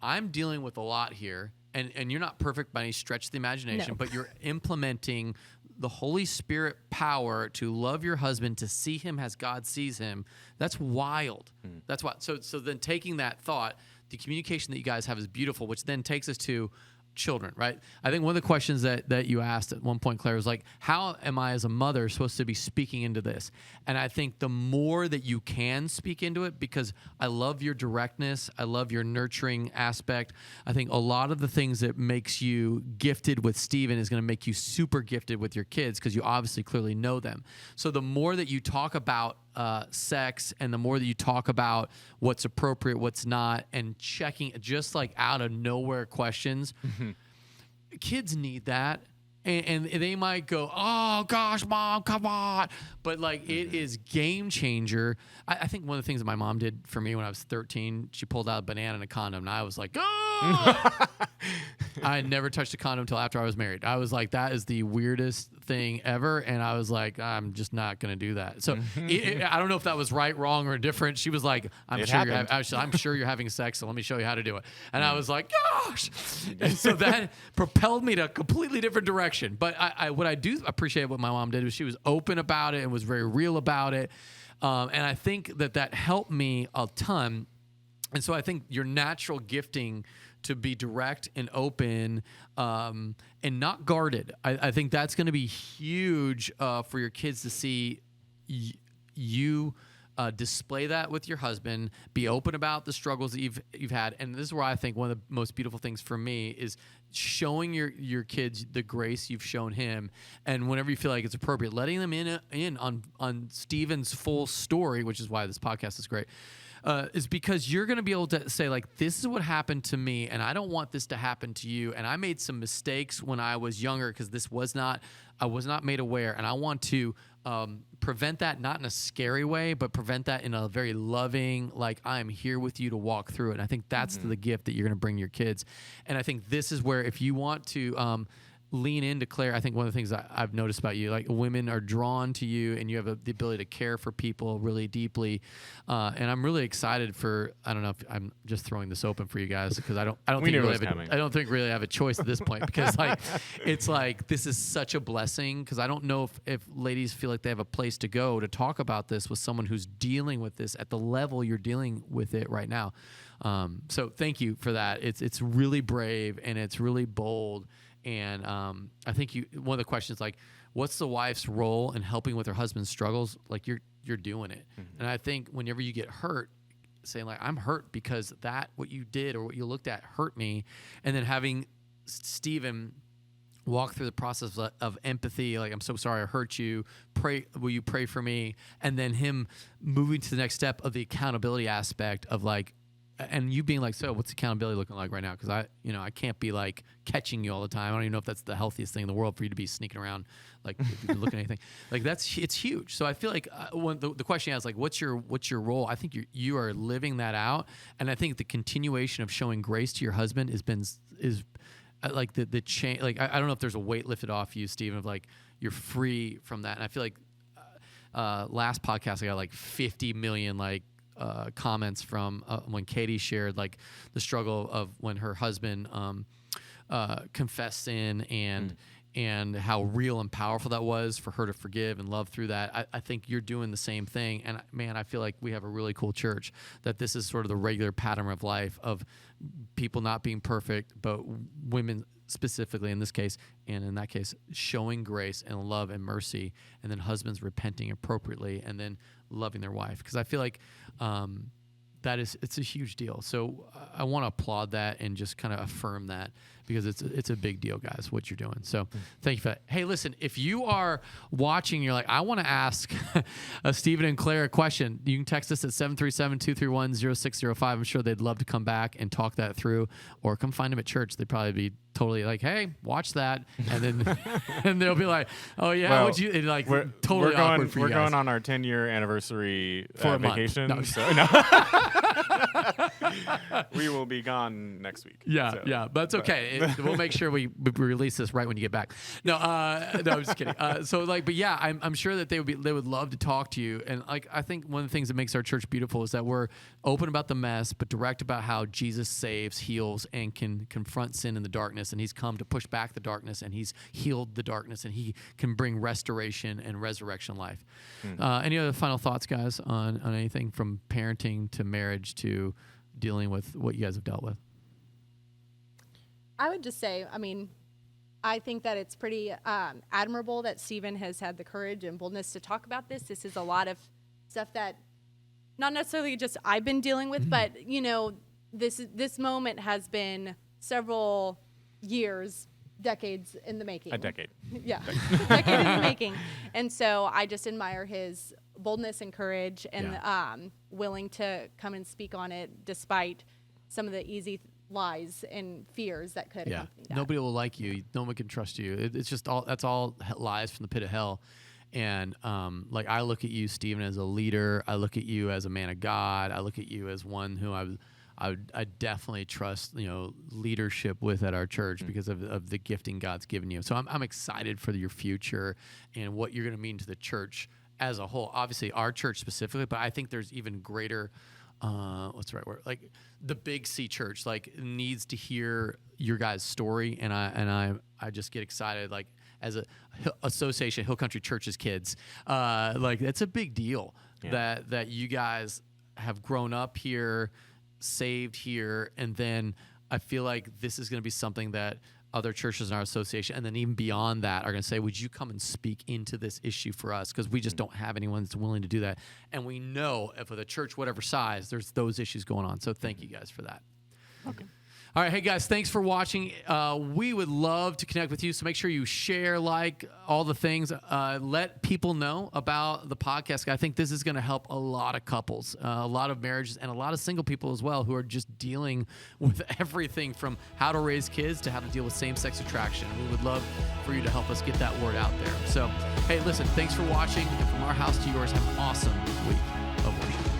[SPEAKER 1] I'm dealing with a lot here, and you're not perfect by any stretch of the imagination, but you're implementing the Holy Spirit power to love your husband, to see him as God sees him. That's wild. That's wild. So then taking that thought, the communication that you guys have is beautiful, which then takes us to children, right? I think one of the questions that you asked at one point, Claire, was like, how am I as a mother supposed to be speaking into this? And I think the more that you can speak into it, because I love your directness, I love your nurturing aspect. I think a lot of the things that makes you gifted with Stephen is going to make you super gifted with your kids, because you obviously clearly know them. So the more that you talk about sex, and the more that you talk about what's appropriate, what's not, and checking just like out of nowhere questions, kids need that. And they might go, oh gosh, Mom, come on. But like, it is game changer. I think one of the things that my mom did for me when I was 13, she pulled out a banana and a condom, and I was like, oh! I had never touched a condom until after I was married. I was like, that is the weirdest thing ever. And I was like, I'm just not going to do that. So I don't know if that was right, wrong, or different. She was like, I'm sure you're having sex, so let me show you how to do it. And I was like, gosh. And so that propelled me to a completely different direction. But what I do appreciate what my mom did was she was open about it and was very real about it. And I think that helped me a ton. And so I think your natural gifting to be direct and open and not guarded, I think that's going to be huge for your kids to see you display that with your husband, be open about the struggles that you've had. And this is where I think one of the most beautiful things for me is showing your kids the grace you've shown him, and whenever you feel like it's appropriate, letting them in on Stephen's full story, which is why this podcast is great. Is because you're going to be able to say, like, this is what happened to me, and I don't want this to happen to you. And I made some mistakes when I was younger because I was not made aware. And I want to prevent that, not in a scary way, but prevent that in a very loving, like, I'm here with you to walk through it. And I think that's the gift that you're going to bring your kids. And I think this is where, if you want to lean into Claire. I think one of the things I've noticed about you, like women are drawn to you, and you have the ability to care for people really deeply. And I'm really excited for. I don't know if I'm just throwing this open for you guys because I don't think really have a choice at this point because like it's like this is such a blessing because I don't know if ladies feel like they have a place to go to talk about this with someone who's dealing with this at the level you're dealing with it right now. So thank you for that. It's really brave and it's really bold. And I think one of the questions like, what's the wife's role in helping with her husband's struggles? Like you're doing it. Mm-hmm. And I think whenever you get hurt, saying like, I'm hurt because what you did or what you looked at hurt me. And then having Stephen walk through the process of empathy, like, I'm so sorry I hurt you. Will you pray for me? And then him moving to the next step of the accountability aspect of like, and you being like, so what's accountability looking like right now? Because I can't be like catching you all the time. I don't even know if that's the healthiest thing in the world for you to be sneaking around, like if you're looking at anything. Like it's huge. So I feel like when the question is like, what's your role? I think you are living that out, and I think the continuation of showing grace to your husband is like the chain. Like I don't know if there's a weight lifted off you, Stephen, of like you're free from that. And I feel like last podcast I got like 50 million like. Comments from when Katie shared like the struggle of when her husband confessed sin and how real and powerful that was for her to forgive and love through that. I think you're doing the same thing. And man, I feel like we have a really cool church that this is sort of the regular pattern of life of people not being perfect, but women specifically in this case, and in that case, showing grace and love and mercy, and then husbands repenting appropriately and then loving their wife. Because I feel like it's a huge deal. So I want to applaud that and just kind of affirm that because it's a big deal, guys, what you're doing. So thank you for that. Hey, listen, if you are watching, you're like, I want to ask Stephen and Clare a question, you can text us at 737-231-0605. I'm sure they'd love to come back and talk that through, or come find them at church. They'd probably be totally like, hey, watch that. And then and they'll be like, oh, yeah,
[SPEAKER 2] well,
[SPEAKER 1] would you? And like, totally awkward for you guys.
[SPEAKER 2] We're going on our 10-year anniversary
[SPEAKER 1] for a
[SPEAKER 2] vacation.
[SPEAKER 1] No.
[SPEAKER 2] So, no. We will be gone next week.
[SPEAKER 1] Yeah, but it's okay. We'll make sure we release this right when you get back. No, I'm just kidding. But yeah, I'm sure that they would love to talk to you. And like, I think one of the things that makes our church beautiful is that we're open about the mess, but direct about how Jesus saves, heals, and can confront sin in the darkness. And he's come to push back the darkness, and he's healed the darkness, and he can bring restoration and resurrection life. Any other final thoughts, guys, on anything from parenting to marriage to dealing with what you guys have dealt with?
[SPEAKER 3] I would just say, I think that it's pretty admirable that Stephen has had the courage and boldness to talk about this. This is a lot of stuff that not necessarily just I've been dealing with, but, this moment has been several years, decades in the making.
[SPEAKER 2] A decade.
[SPEAKER 3] Yeah, decade in the making. And so I just admire his boldness and courage and willing to come and speak on it despite some of the easy lies and fears that could accompany that.
[SPEAKER 1] Nobody will like you. No one can trust you. It's just that's all lies from the pit of hell. And like, I look at you, Stephen, as a leader. I look at you as a man of God. I look at you as one who I definitely trust, leadership with at our church because of the gifting God's given you. So I'm excited for your future and what you're going to mean to the church as a whole. Obviously, our church specifically, but I think there's even greater. What's the right word? Like the Big C church, like needs to hear your guys' story, and I just get excited. Like as a association, Hill Country Church's kids, like it's a big deal that you guys have grown up here, saved here, and then I feel like this is going to be something that other churches in our association, and then even beyond that, are going to say, would you come and speak into this issue for us? Because we just don't have anyone that's willing to do that. And we know if with a church, whatever size, there's those issues going on. So thank you guys for that. Okay. All right, hey guys, thanks for watching. We would love to connect with you, so make sure you share, like, all the things. Let people know about the podcast. I think this is going to help a lot of couples, a lot of marriages, and a lot of single people as well who are just dealing with everything from how to raise kids to how to deal with same-sex attraction. We would love for you to help us get that word out there. So, hey, listen, thanks for watching, and from our house to yours, have an awesome week of worship.